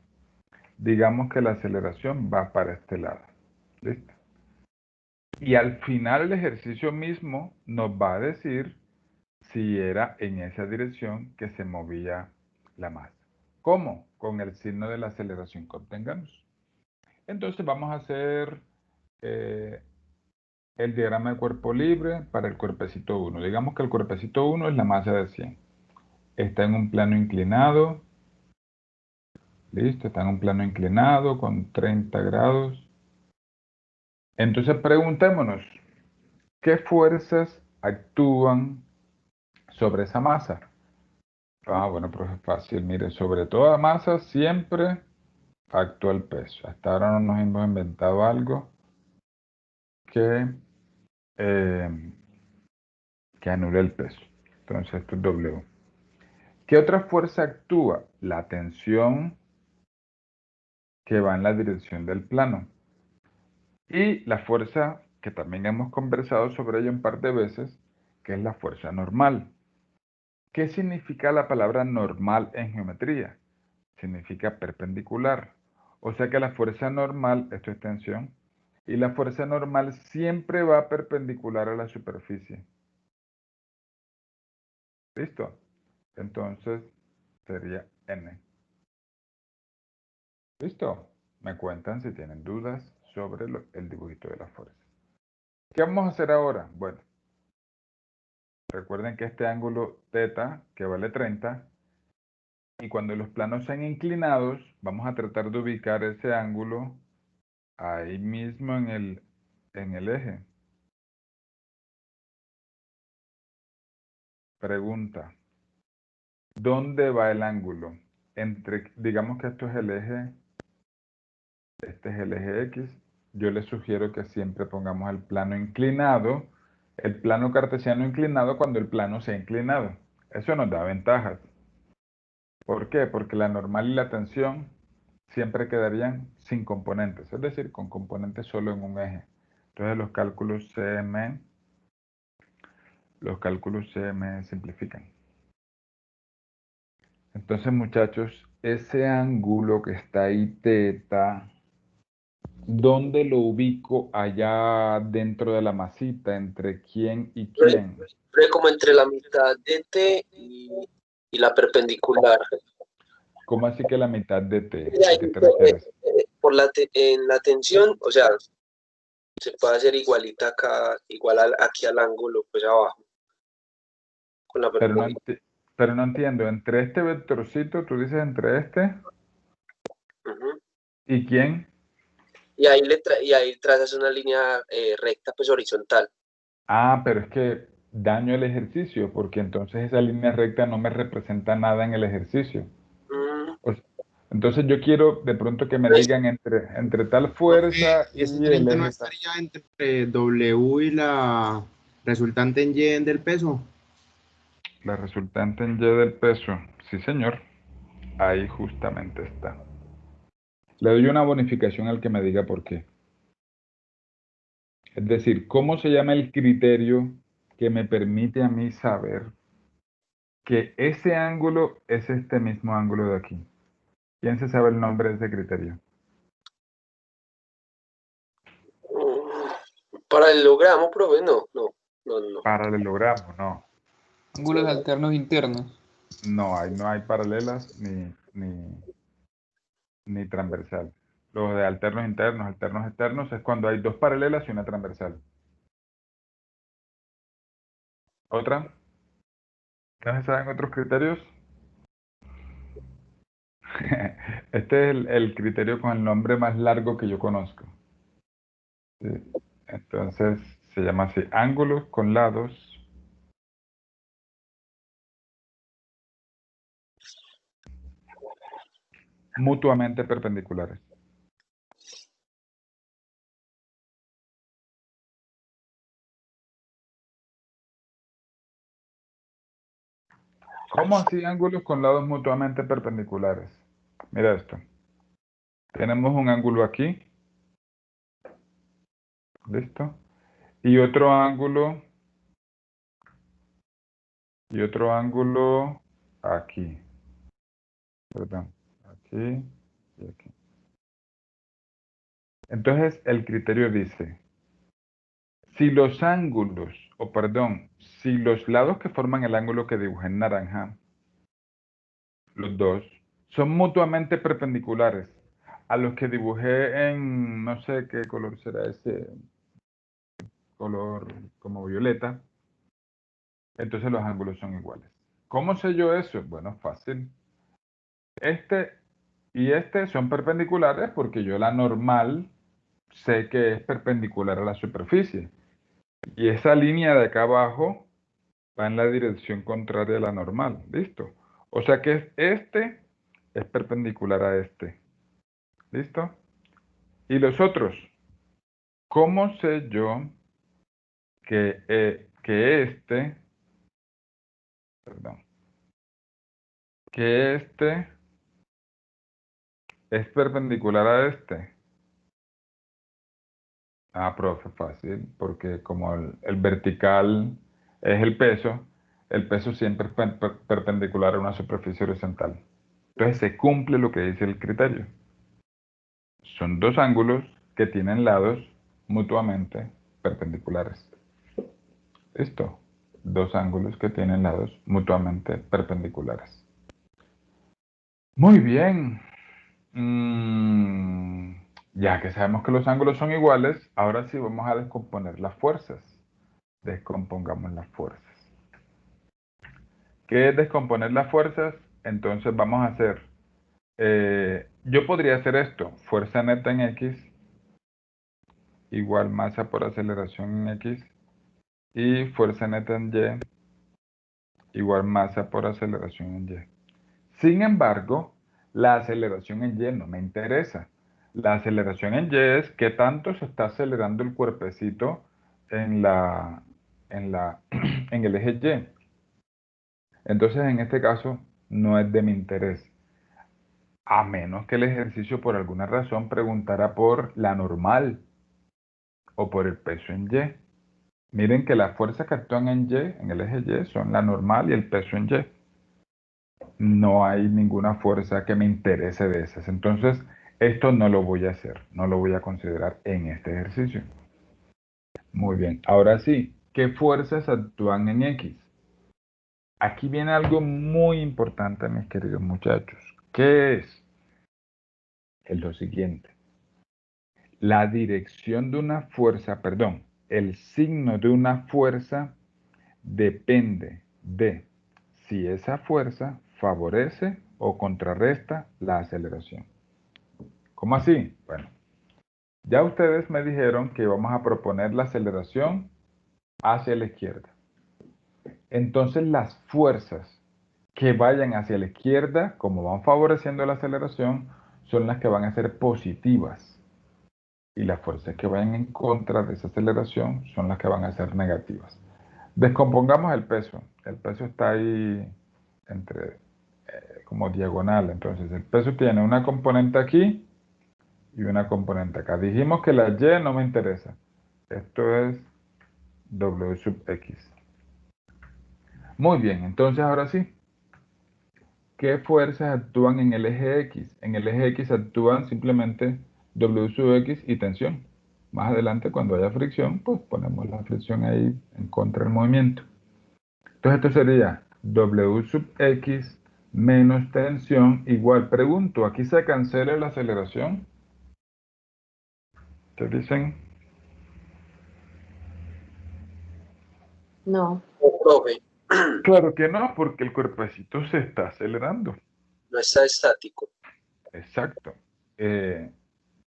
Digamos que la aceleración va para este lado. ¿Listo? Y al final el ejercicio mismo nos va a decir si era en esa dirección que se movía la masa. ¿Cómo? Con el signo de la aceleración que obtengamos. Entonces vamos a hacer el diagrama de cuerpo libre para el cuerpecito 1. Digamos que el cuerpecito 1 es la masa de 100. Está en un plano inclinado. Listo, está en un plano inclinado con 30 grados. Entonces preguntémonos, ¿qué fuerzas actúan sobre esa masa? Bueno, pues es fácil. Mire, sobre toda masa siempre actúa el peso. Hasta ahora no nos hemos inventado algo que, eh, que anule el peso. Entonces esto es W. ¿Qué otra fuerza actúa? La tensión que va en la dirección del plano. Y la fuerza que también hemos conversado sobre ella un par de veces, que es la fuerza normal. ¿Qué significa la palabra normal en geometría? Significa perpendicular. O sea que la fuerza normal, esto es tensión, y la fuerza normal siempre va perpendicular a la superficie. ¿Listo? Entonces sería N. ¿Listo? Me cuentan si tienen dudas sobre el dibujito de la fuerza. ¿Qué vamos a hacer ahora? Bueno, recuerden que este ángulo θ, que vale 30, y cuando los planos sean inclinados, vamos a tratar de ubicar ese ángulo ahí mismo en el eje. Pregunta, ¿dónde va el ángulo? Digamos que esto es el eje, este es el eje X. Yo les sugiero que siempre pongamos el plano inclinado, el plano cartesiano inclinado cuando el plano sea inclinado. Eso nos da ventajas. ¿Por qué? Porque la normal y la tensión siempre quedarían sin componentes, es decir, con componentes solo en un eje. Entonces los cálculos se me simplifican. Entonces, muchachos, ese ángulo que está ahí, θ, ¿dónde lo ubico allá dentro de la masita? ¿Entre quién y quién? Pero como entre la mitad de T y la perpendicular. ¿Cómo así que la mitad de T? Y ahí, ¿A qué te refieres? en la tensión, o sea, se puede hacer igualita acá, aquí al ángulo, pues abajo, con la Pero no, perpendicular. pero no entiendo. ¿Entre este vectorcito, tú dices entre este? Ujú. ¿Y quién? Y ahí trazas una línea recta, pues horizontal. Pero es que daño el ejercicio, porque entonces esa línea recta no me representa nada en el ejercicio. Mm, O sea, entonces yo quiero de pronto que me pues, digan entre tal Profe, fuerza y ese el 30 no eje tal. estaría entre W y la resultante en Y del peso. La resultante en Y del peso. Sí, señor. Ahí justamente está. Le doy una bonificación al que me diga por qué. Es decir, ¿cómo se llama el criterio que me permite a mí saber que ese ángulo es este mismo ángulo de aquí? ¿Quién se sabe el nombre de ese criterio? paralelogramo, profe, no. Paralelogramo, no. Ángulos alternos internos. No hay paralelas ni transversal. Los de alternos externos es cuando hay dos paralelas y una transversal. ¿Otra? ¿No se saben otros criterios? Este es el criterio con el nombre más largo que yo conozco. ¿Sí? Entonces se llama así, ángulos con lados mutuamente perpendiculares. ¿Cómo así ángulos con lados mutuamente perpendiculares? Mira esto. Tenemos un ángulo aquí, ¿listo? Y otro ángulo aquí, perdón, aquí y aquí. Entonces el criterio dice, si los ángulos o perdón, si los lados que forman el ángulo que dibujé en naranja, los dos, son mutuamente perpendiculares a los que dibujé en, no sé qué color será ese, color como violeta, entonces los ángulos son iguales. ¿Cómo sé yo eso? Bueno, fácil. Este y este son perpendiculares porque yo la normal sé que es perpendicular a la superficie. Y esa línea de acá abajo va en la dirección contraria a la normal. ¿Listo? O sea que este es perpendicular a este. ¿Listo? Y los otros, ¿cómo sé yo que este, perdón, que este es perpendicular a este? Ah, profe, fácil, porque como el vertical es el peso siempre es perpendicular a una superficie horizontal. Entonces se cumple lo que dice el criterio. Son dos ángulos que tienen lados mutuamente perpendiculares. ¿Listo? Dos ángulos que tienen lados mutuamente perpendiculares. Muy bien. Ya que sabemos que los ángulos son iguales, ahora sí vamos a descomponer las fuerzas. Descompongamos las fuerzas. ¿Qué es descomponer las fuerzas? Entonces vamos a hacer, yo podría hacer esto, fuerza neta en X igual masa por aceleración en X y fuerza neta en Y igual masa por aceleración en Y. Sin embargo, la aceleración en Y no me interesa. La aceleración en Y es qué tanto se está acelerando el cuerpecito en en el eje Y. Entonces, en este caso, no es de mi interés. A menos que el ejercicio por alguna razón preguntara por la normal o por el peso en Y. Miren que las fuerzas que actúan en Y, en el eje Y, son la normal y el peso en Y. No hay ninguna fuerza que me interese de esas. Entonces, esto no lo voy a hacer, no lo voy a considerar en este ejercicio. Muy bien, ahora sí, ¿qué fuerzas actúan en X? Aquí viene algo muy importante, mis queridos muchachos. ¿Qué es? Es lo siguiente. La dirección de una fuerza, perdón, el signo de una fuerza depende de si esa fuerza favorece o contrarresta la aceleración. ¿Cómo así? Bueno, ya ustedes me dijeron que vamos a proponer la aceleración hacia la izquierda. Entonces las fuerzas que vayan hacia la izquierda, como van favoreciendo la aceleración, son las que van a ser positivas. Y las fuerzas que vayan en contra de esa aceleración son las que van a ser negativas. Descompongamos el peso. El peso está ahí entre como diagonal. Entonces el peso tiene una componente aquí y una componente acá. Dijimos que la Y no me interesa. Esto es W sub X. Muy bien, entonces ahora sí. ¿Qué fuerzas actúan en el eje X? En el eje X actúan simplemente W sub X y tensión. Más adelante, cuando haya fricción, pues ponemos la fricción ahí en contra del movimiento. Entonces esto sería W sub X menos tensión igual. Pregunto, ¿aquí se cancela la aceleración? ¿Qué dicen? No, Oh, profe, Claro que no, porque el cuerpecito se está acelerando. no está estático. Exacto.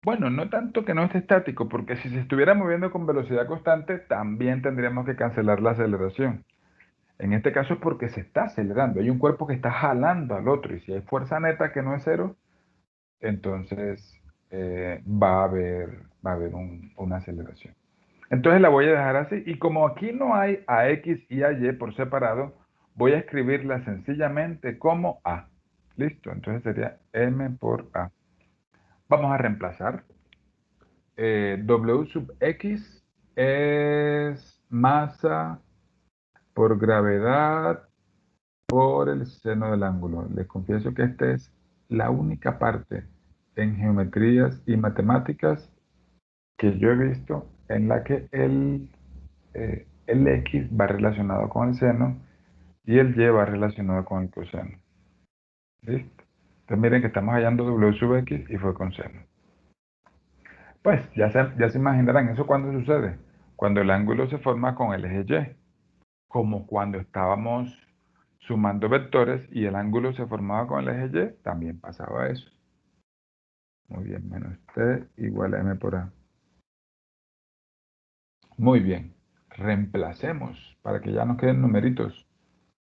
Bueno, no tanto que no esté estático, porque si se estuviera moviendo con velocidad constante, también tendríamos que cancelar la aceleración. En este caso es porque se está acelerando. Hay un cuerpo que está jalando al otro, y si hay fuerza neta que no es cero, entonces va a haber una aceleración. Entonces la voy a dejar así. Y como aquí no hay a X y a Y por separado, voy a escribirla sencillamente como A. ¿Listo? Entonces sería M por A. Vamos a reemplazar. W sub X es masa por gravedad por el seno del ángulo. Les confieso que esta es la única parte en geometrías y matemáticas que yo he visto en la que el X va relacionado con el seno y el Y va relacionado con el coseno. ¿Listo? Entonces miren que estamos hallando W sub X y fue con seno. Pues ya se imaginarán eso cuando sucede. Cuando el ángulo se forma con el eje Y. Como cuando estábamos sumando vectores y el ángulo se formaba con el eje Y, también pasaba eso. Muy bien, menos T igual a M por A. Muy bien. Reemplacemos para que ya nos queden numeritos.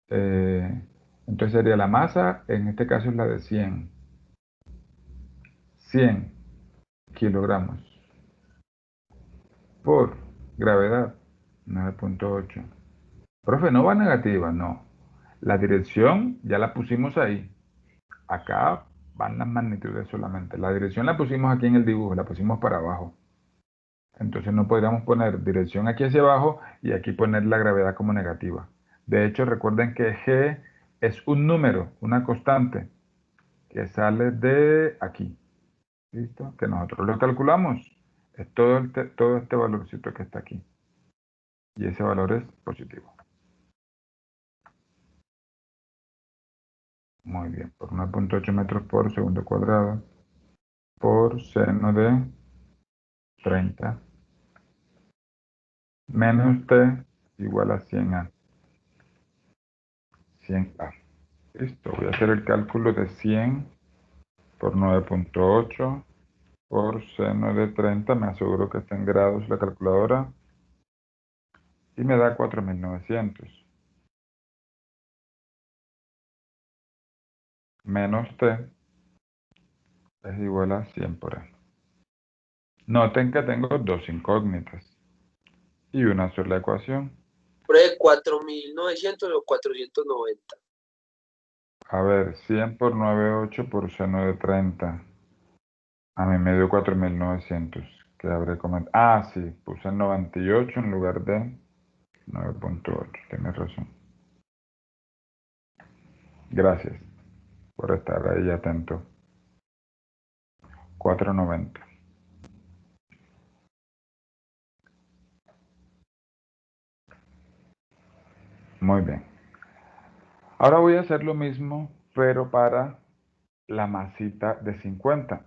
Entonces sería la masa, en este caso es la de 100. 100 kilogramos por gravedad 9.8. Profe, ¿no va negativa? No. La dirección ya la pusimos ahí. Acá van las magnitudes solamente. La dirección la pusimos aquí en el dibujo, la pusimos para abajo. Entonces no podríamos poner dirección aquí hacia abajo y aquí poner la gravedad como negativa. De hecho, recuerden que G es un número, una constante, que sale de aquí. ¿Listo? Que nosotros lo calculamos. Es todo este valorcito que está aquí. Y ese valor es positivo. Muy bien. Por 9.8 metros por segundo cuadrado por seno de 30 menos T igual a 100A. 100A. Listo. Voy a hacer el cálculo de 100 por 9.8 por seno de 30. Me aseguro que está en grados la calculadora. Y me da 4.900. Menos T es igual a 100 por A. Noten que tengo dos incógnitas y una sola ecuación. Pruebe 4.900 o 490. A ver, 100 por 9.8 por seno de 30. A mí me dio 4.900. Que habré comentado. Ah, sí, puse 98 en lugar de 9.8. Tienes razón. Gracias por estar ahí atento. 4.90. Muy bien. Ahora voy a hacer lo mismo, pero para la masita de 50.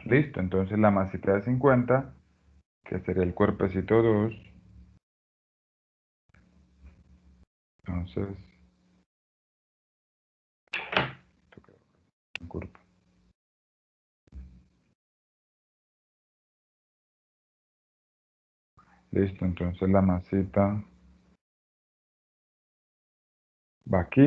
Listo, entonces la masita de 50, que sería el cuerpecito 2. Entonces, cuerpo. Listo, entonces la masita va aquí.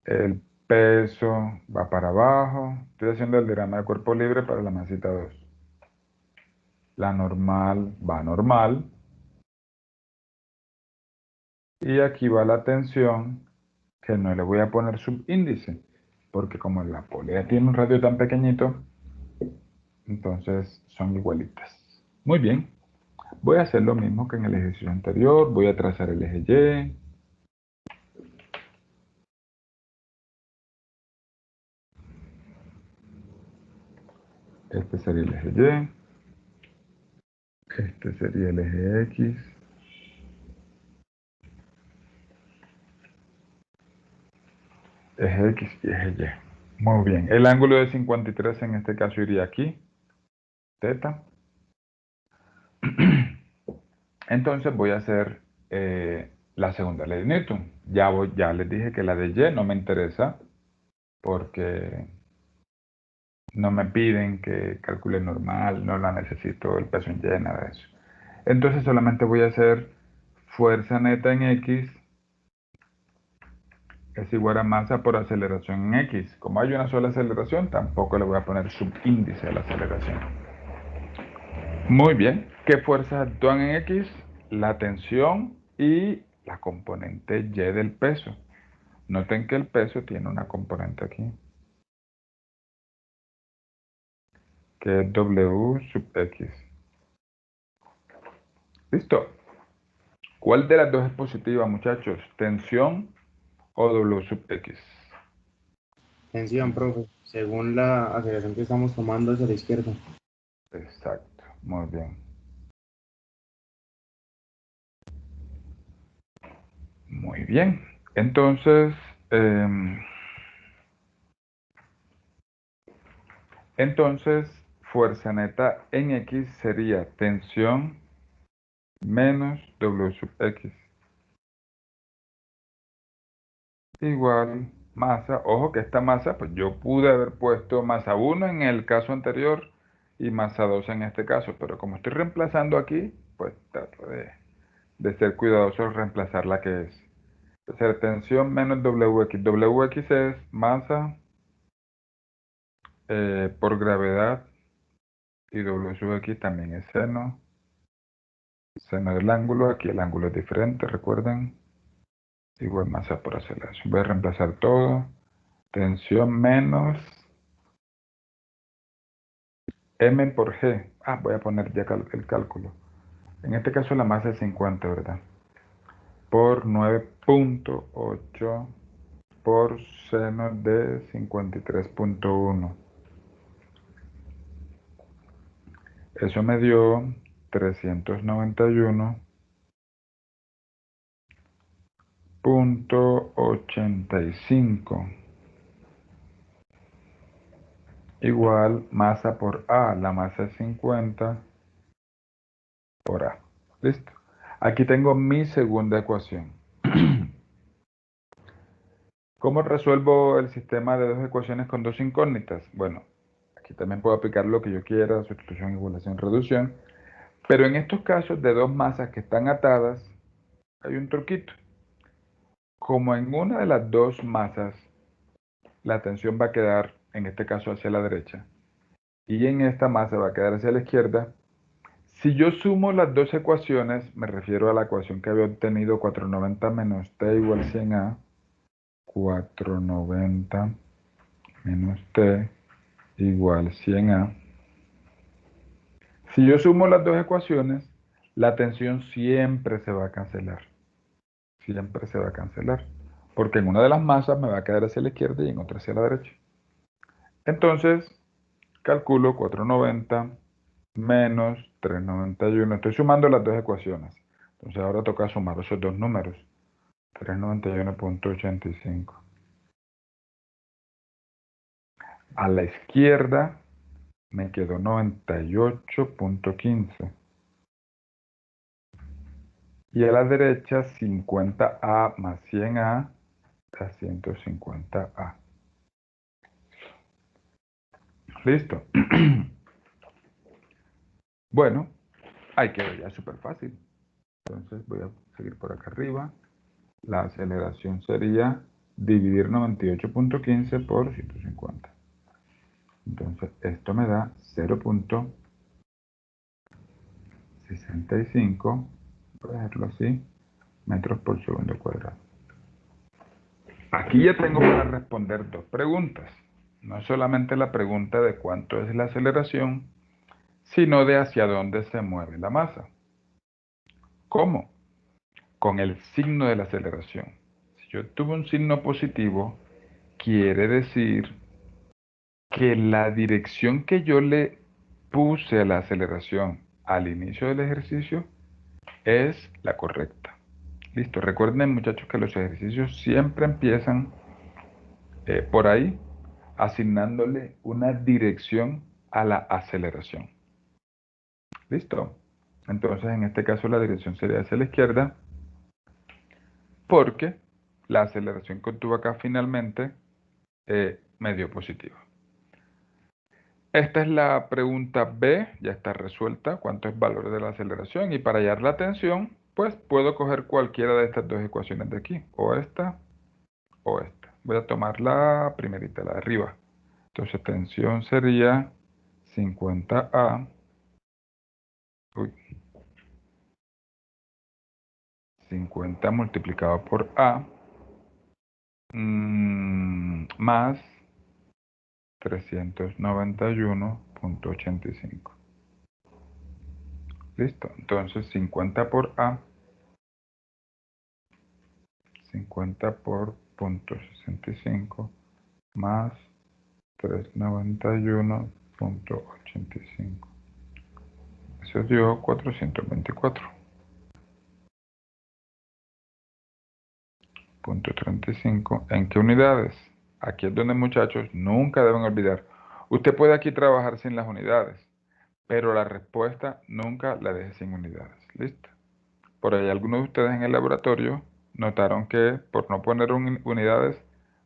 El peso va para abajo. Estoy haciendo el diagrama de cuerpo libre para la masita 2. La normal va normal. Y aquí va la tensión, que no le voy a poner subíndice, porque como la polea tiene un radio tan pequeñito, entonces son igualitas. Muy bien. Voy a hacer lo mismo que en el ejercicio anterior. Voy a trazar el eje Y. Este sería el eje Y. Este sería el eje X. Eje X y eje Y. Muy bien. El ángulo de 53 en este caso iría aquí. Teta. Entonces voy a hacer la segunda ley de Newton. Ya les dije que la de Y no me interesa porque no me piden que calcule normal, no la necesito, el peso en Y, nada de eso. Entonces solamente voy a hacer fuerza neta en X es igual a masa por aceleración en X. Como hay una sola aceleración, tampoco le voy a poner subíndice a la aceleración. Muy bien. ¿Qué fuerzas actúan en X? La tensión y la componente Y del peso. Noten que el peso tiene una componente aquí, que es W sub X. ¿Listo? ¿Cuál de las dos es positiva, muchachos? ¿Tensión o W sub X? Tensión, profe. Según la aceleración que estamos tomando hacia la izquierda. Exacto. Muy bien. Muy bien. Entonces, fuerza neta en X sería tensión menos W sub X igual masa. Ojo que esta masa, pues yo pude haber puesto masa 1 en el caso anterior y masa 2 en este caso, pero como estoy reemplazando aquí, pues trato de ser cuidadoso al reemplazar la que es. Entonces, tensión menos WX. WX es masa por gravedad y W sub X también es seno. Seno del ángulo, aquí el ángulo es diferente, recuerden. Igual masa por aceleración. Voy a reemplazar todo. Tensión menos M por G. Voy a poner ya el cálculo. En este caso la masa es 50, ¿verdad? Por 9.8 por seno de 53.1. Eso me dio 391.85 igual masa por A. La masa es 50 por A. ¿Listo? Aquí tengo mi segunda ecuación. ¿Cómo resuelvo el sistema de dos ecuaciones con dos incógnitas? Bueno, aquí también puedo aplicar lo que yo quiera, sustitución, igualación, reducción. Pero en estos casos de dos masas que están atadas, hay un truquito. Como en una de las dos masas la tensión va a quedar, en este caso, hacia la derecha, y en esta masa va a quedar hacia la izquierda, si yo sumo las dos ecuaciones, me refiero a la ecuación que había obtenido 490 menos t igual 100a, 490 menos t igual 100a. Si yo sumo las dos ecuaciones, la tensión siempre se va a cancelar. Siempre se va a cancelar. Porque en una de las masas me va a quedar hacia la izquierda y en otra hacia la derecha. Entonces, calculo 490 menos 391. Estoy sumando las dos ecuaciones. Entonces ahora toca sumar esos dos números. 391.85. A la izquierda me quedó 98.15. Y a la derecha 50A más 100A da 150A. ¿Listo? Bueno, ahí quedó ya súper fácil. Entonces voy a seguir por acá arriba. La aceleración sería dividir 98.15 por 150. Entonces esto me da 0.65, voy a dejarlo así, metros por segundo cuadrado. Aquí ya tengo para responder dos preguntas. No solamente la pregunta de cuánto es la aceleración, sino de hacia dónde se mueve la masa. ¿Cómo? Con el signo de la aceleración. Si yo tuve un signo positivo, quiere decir que la dirección que yo le puse a la aceleración al inicio del ejercicio es la correcta. Listo. Recuerden, muchachos, que los ejercicios siempre empiezan por ahí, asignándole una dirección a la aceleración. ¿Listo? Entonces, en este caso, la dirección sería hacia la izquierda, porque la aceleración que obtuve acá finalmente me dio positiva. Esta es la pregunta B, ya está resuelta, cuánto es el valor de la aceleración, y para hallar la tensión, pues puedo coger cualquiera de estas dos ecuaciones de aquí, o esta o esta. Voy a tomar la primerita, la de arriba. Entonces tensión sería 50A, 50 multiplicado por A, más 391.85. Listo, entonces 50 por A, 50 por 0.65 más 391.85. Eso dio 424. .35. ¿En qué unidades? Aquí es donde, muchachos, nunca deben olvidar. Usted puede aquí trabajar sin las unidades, pero la respuesta nunca la deje sin unidades. ¿Listo? Por ahí algunos de ustedes en el laboratorio notaron que por no poner unidades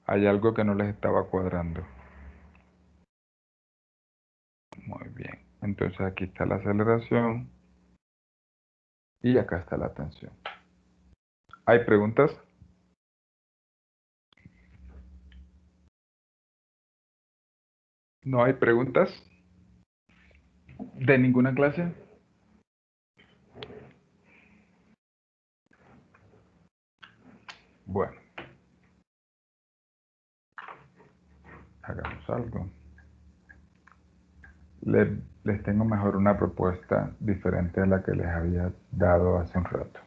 hay algo que no les estaba cuadrando. Muy bien. Entonces aquí está la aceleración y acá está la tensión. ¿Hay preguntas? ¿No hay preguntas de ninguna clase? Bueno, hagamos algo. Les tengo mejor una propuesta diferente a la que les había dado hace un rato.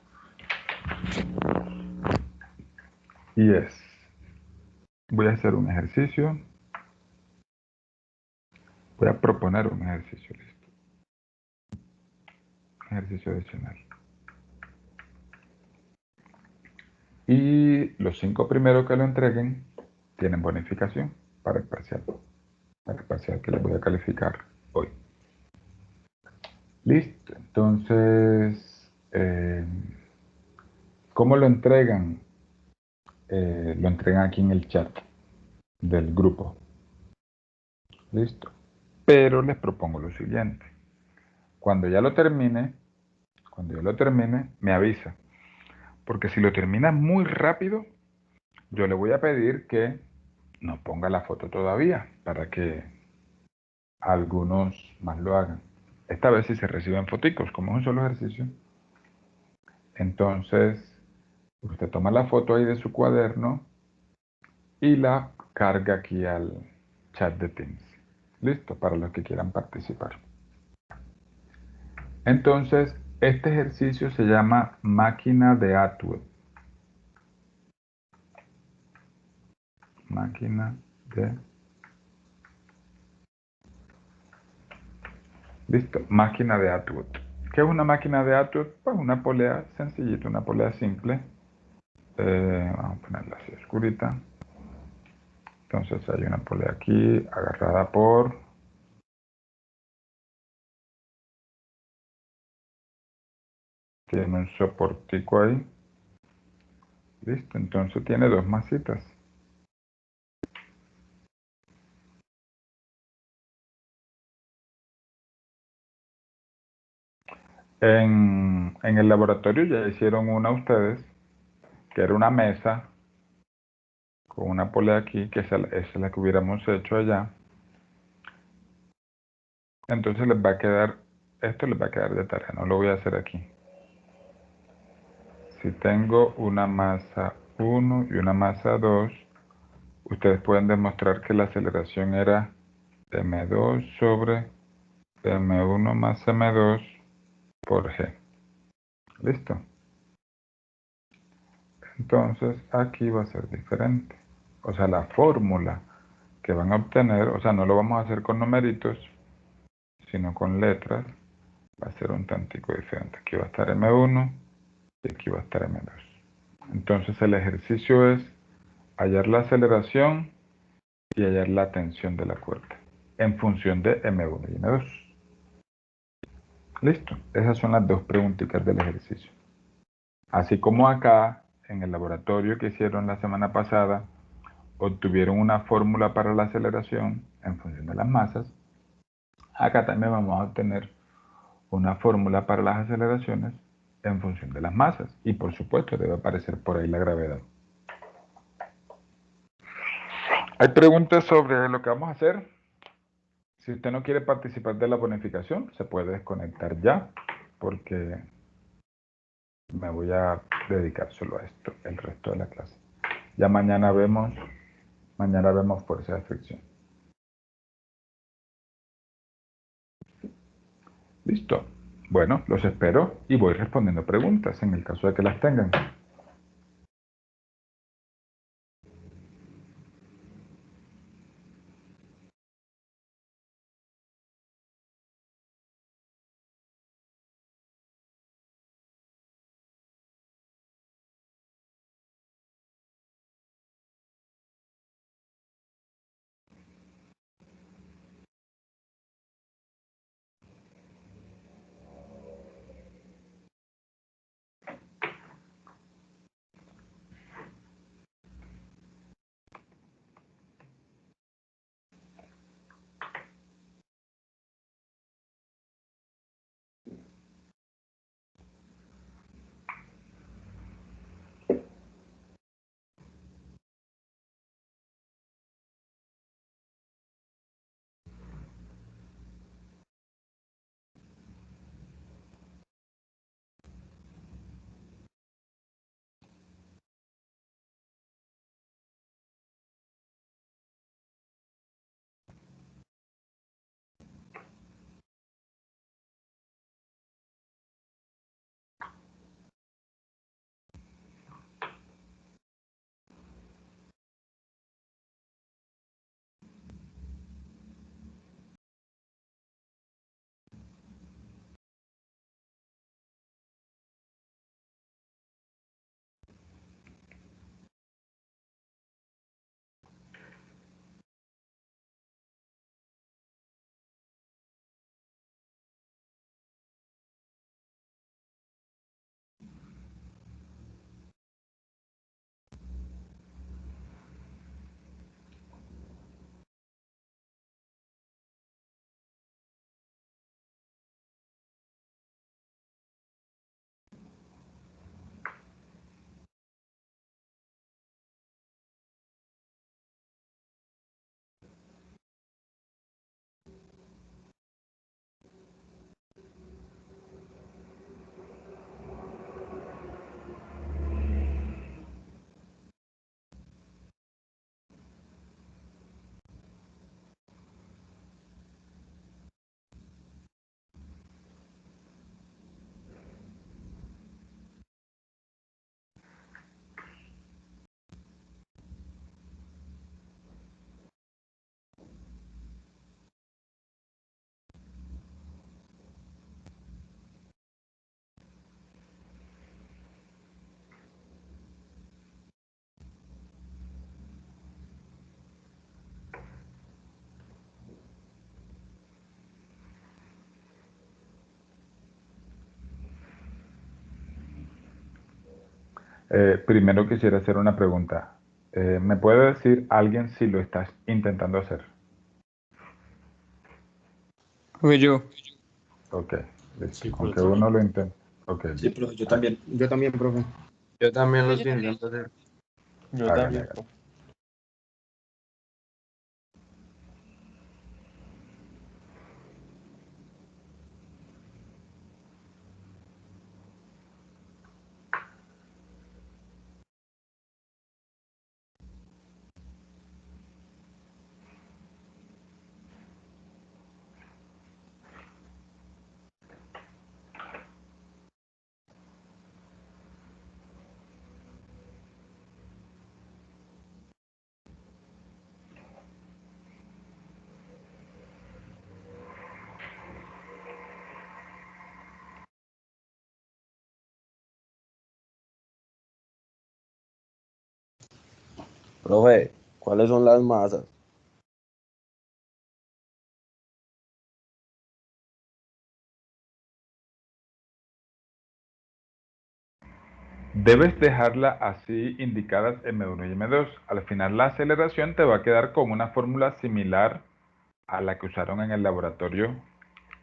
Y es, voy a hacer un ejercicio. Voy a proponer un ejercicio, listo. Un ejercicio adicional. Y los 5 primeros que lo entreguen tienen bonificación para el parcial. Para el parcial que les voy a calificar hoy. Listo. Entonces, ¿cómo lo entregan? Lo entregan aquí en el chat del grupo. Listo. Pero les propongo lo siguiente. Cuando ya lo termine, me avisa. Porque si lo termina muy rápido, yo le voy a pedir que no ponga la foto todavía para que algunos más lo hagan. Esta vez si se reciben foticos, como es un solo ejercicio. Entonces, usted toma la foto ahí de su cuaderno y la carga aquí al chat de Teams. Listo, para los que quieran participar. Entonces, este ejercicio se llama máquina de Atwood. Máquina de... Listo, máquina de Atwood. ¿Qué es una máquina de Atwood? Pues una polea sencillita, una polea simple. Vamos a ponerla así oscurita. Entonces hay una polea aquí agarrada por... Tiene un soportico ahí. Listo, entonces tiene 2 masitas. En el laboratorio ya hicieron una ustedes, que era una mesa con una polea aquí, que esa es la que hubiéramos hecho allá. Entonces les va a quedar, esto les va a quedar de tarea, no lo voy a hacer aquí. Si tengo una masa 1 y una masa 2, ustedes pueden demostrar que la aceleración era m2 sobre m1 más m2 por g. ¿Listo? Entonces aquí va a ser diferente. O sea, la fórmula que van a obtener, o sea, no lo vamos a hacer con numeritos, sino con letras, va a ser un tantico diferente. Aquí va a estar m1 y aquí va a estar m2. Entonces el ejercicio es hallar la aceleración y hallar la tensión de la cuerda en función de m1 y m2. Listo, esas son las 2 preguntitas del ejercicio. Así como acá, en el laboratorio que hicieron la semana pasada, obtuvieron una fórmula para la aceleración en función de las masas, acá también vamos a obtener una fórmula para las aceleraciones en función de las masas. Y por supuesto debe aparecer por ahí la gravedad. ¿Hay preguntas sobre lo que vamos a hacer? Si usted no quiere participar de la bonificación, se puede desconectar ya, porque me voy a dedicar solo a esto el resto de la clase. Ya mañana vemos fuerza de fricción. Listo. Bueno, los espero y voy respondiendo preguntas en el caso de que las tengan. Primero quisiera hacer una pregunta. ¿Me puede decir alguien si lo estás intentando hacer? Profe, yo. Ok, listo. Sí, Aunque profe. uno lo intente. Ok, Sí, profe, yo también. Yo también, profe. Yo también lo estoy intentando hacer. Yo hágale, también, hágale. profe. Profe, ¿cuáles son las masas? Debes dejarla así indicadas M1 y M2. Al final la aceleración te va a quedar con una fórmula similar a la que usaron en el laboratorio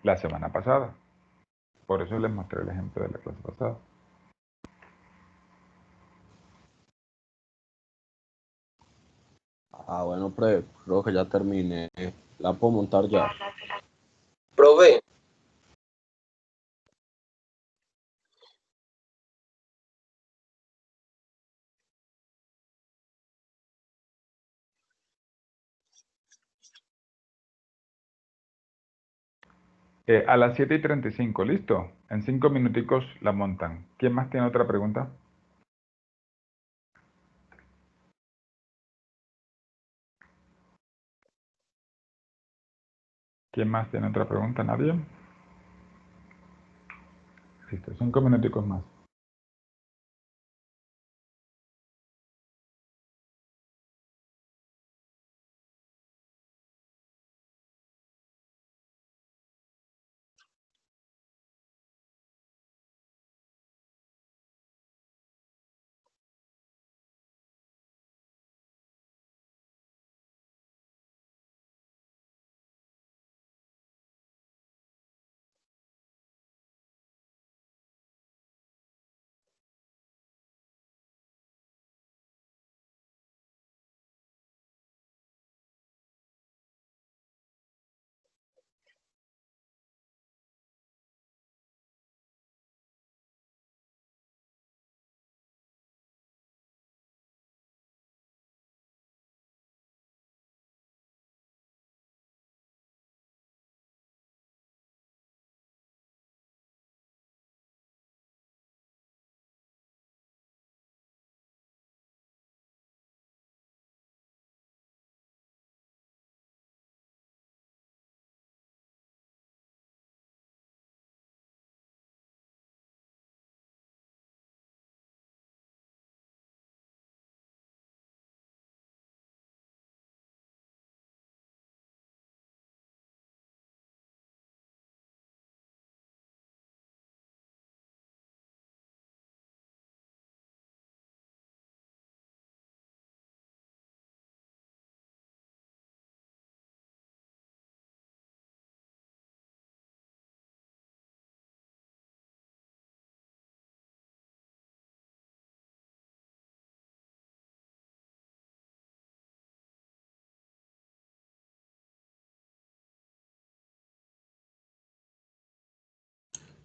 la semana pasada. Por eso les mostré el ejemplo de la clase pasada. Ah, bueno, profe, creo que ya terminé. ¿La puedo montar ya? Profe, A las 7:35, ¿listo? En 5 minuticos la montan. ¿Quién más tiene otra pregunta? ¿Quién más tiene otra pregunta? ¿Nadie? Listo, 5 minuticos más.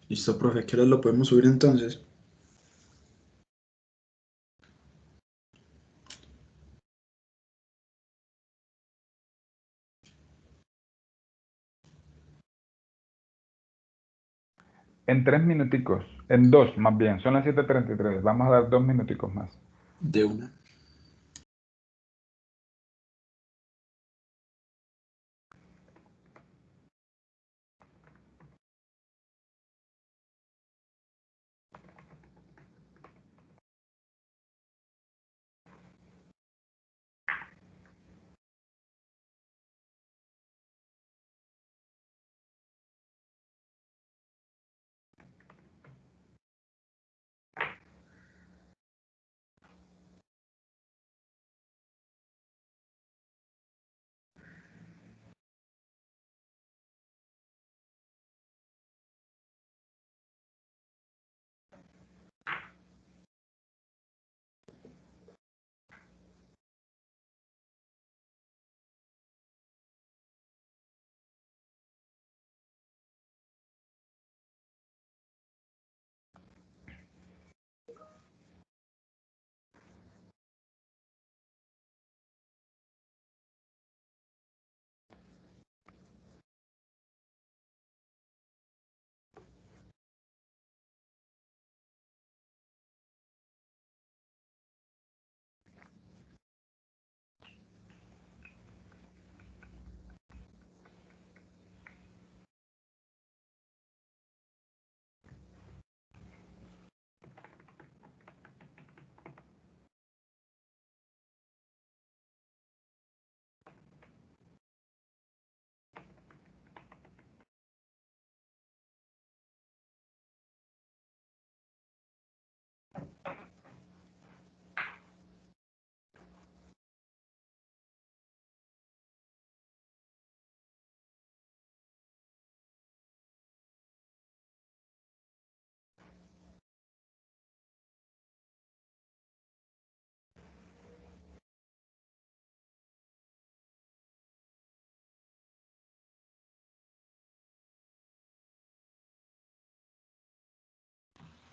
Listo, profe, ¿a qué hora lo podemos subir entonces? En 3 minuticos. En 2 más bien. Son las 7:33. Vamos a dar 2 minuticos más. De una.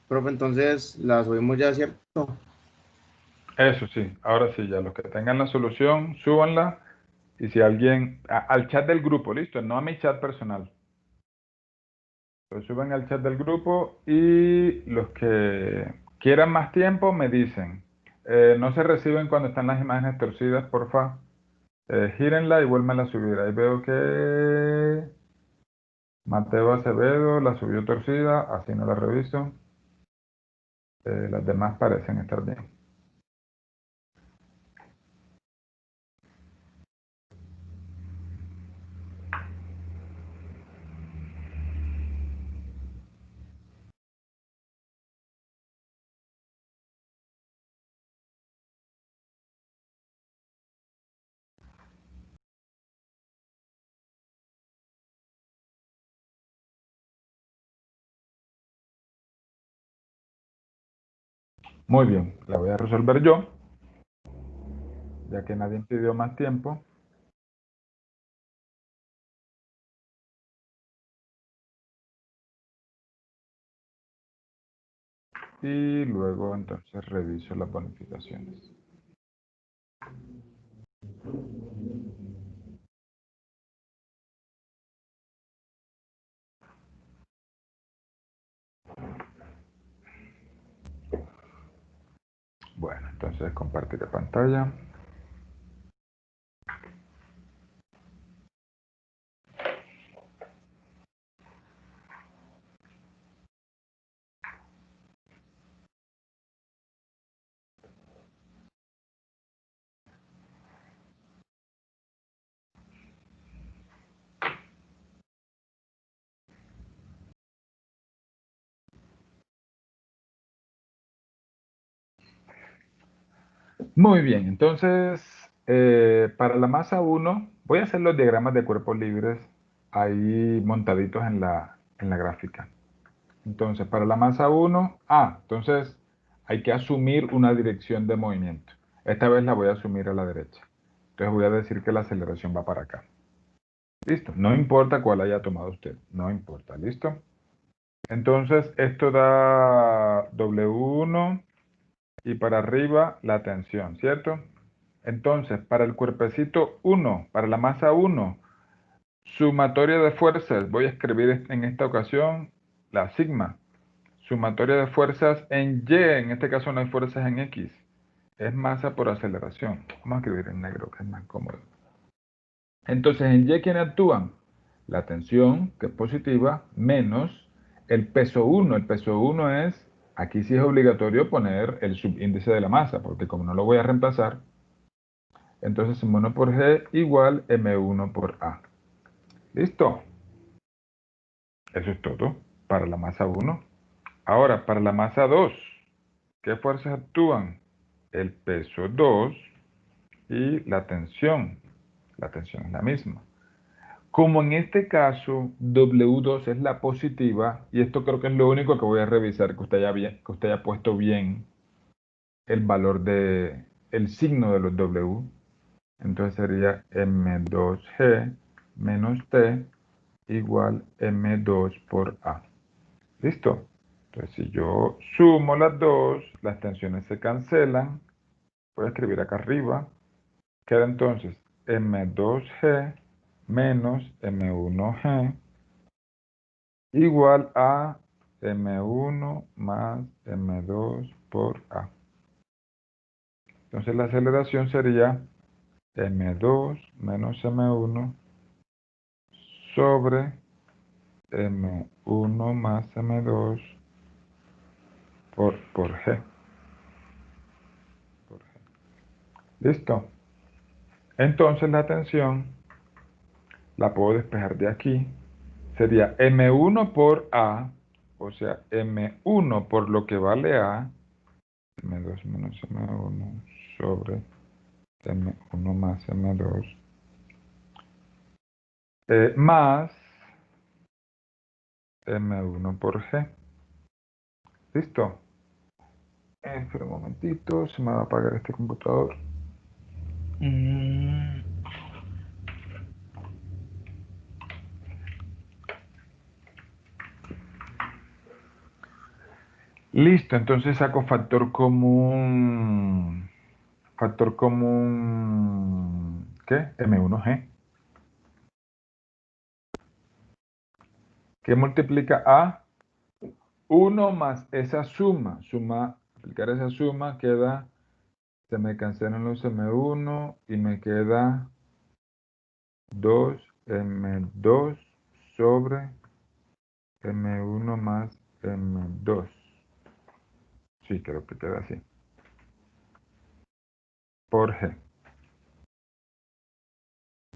Profe, entonces la subimos ya, ¿cierto? Eso sí, ahora sí, ya los que tengan la solución, súbanla. Y si alguien, al chat del grupo, listo, no a mi chat personal. Lo suben al chat del grupo y los que quieran más tiempo me dicen. No se reciben cuando están las imágenes torcidas, porfa. Gírenla y vuélvanla a subir. Ahí veo que Mateo Acevedo la subió torcida, así no la reviso. Las demás parecen estar bien. Muy bien, la voy a resolver yo, ya que nadie pidió más tiempo. Y luego entonces reviso las bonificaciones. Bueno, entonces compartiré pantalla. Muy bien, entonces para la masa 1 voy a hacer los diagramas de cuerpos libres ahí montaditos en la gráfica. Entonces para la masa 1, entonces hay que asumir una dirección de movimiento. Esta vez la voy a asumir a la derecha. Entonces voy a decir que la aceleración va para acá. Listo, no importa cuál haya tomado usted, no importa, ¿listo? Entonces esto da W1 y para arriba la tensión, ¿cierto? Entonces, para el cuerpecito 1, para la masa 1, sumatoria de fuerzas, voy a escribir en esta ocasión la sigma. Sumatoria de fuerzas en Y, en este caso no hay fuerzas en X, es masa por aceleración. Vamos a escribir en negro, que es más cómodo. Entonces, en Y, ¿quiénes actúan? La tensión, que es positiva, menos el peso 1. El peso 1 es, aquí sí es obligatorio poner el subíndice de la masa, porque como no lo voy a reemplazar, entonces M1 por G igual M1 por A. ¿Listo? Eso es todo para la masa 1. Ahora, para la masa 2, ¿qué fuerzas actúan? El peso 2 y la tensión. La tensión es la misma. Como en este caso W2 es la positiva, y esto creo que es lo único que voy a revisar, que usted haya puesto bien el valor de el signo de los W. Entonces sería M2G menos T igual M2 por A. ¿Listo? Entonces si yo sumo las dos, las tensiones se cancelan. Voy a escribir acá arriba. Queda entonces M2G menos M1G igual a M1 más M2 por A. Entonces la aceleración sería M2 menos M1 sobre M1 más M2 por G. ¿Listo? Entonces la tensión la puedo despejar de aquí. Sería M1 por A, o sea, M1 por lo que vale A, M2 menos M1 sobre M1 más M2, más M1 por G. ¿Listo? Espera un momentito, se me va a apagar este computador. Listo, entonces saco factor común. Factor común, ¿qué? M1G. ¿Qué multiplica a 1 más esa suma? Aplicar esa suma queda, se me cancelan los M1 y me queda 2M2 sobre M1 más M2. Sí, creo que queda así. Por G.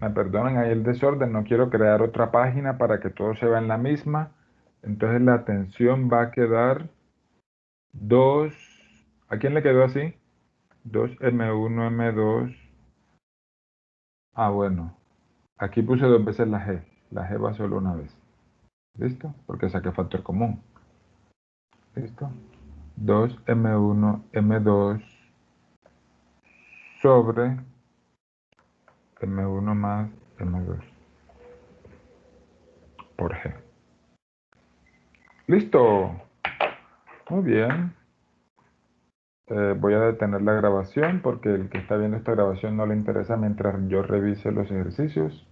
Me perdonan ahí el desorden, no quiero crear otra página para que todo se vea en la misma. Entonces la tensión va a quedar 2. ¿A quién le quedó así? 2M1, M2. Ah, bueno. Aquí puse 2 veces la G. La G va solo una vez. ¿Listo? Porque saqué factor común. ¿Listo? 2M1, M2 sobre M1 más M2 por G. ¡Listo! Muy bien. Voy a detener la grabación porque el que está viendo esta grabación no le interesa mientras yo revise los ejercicios.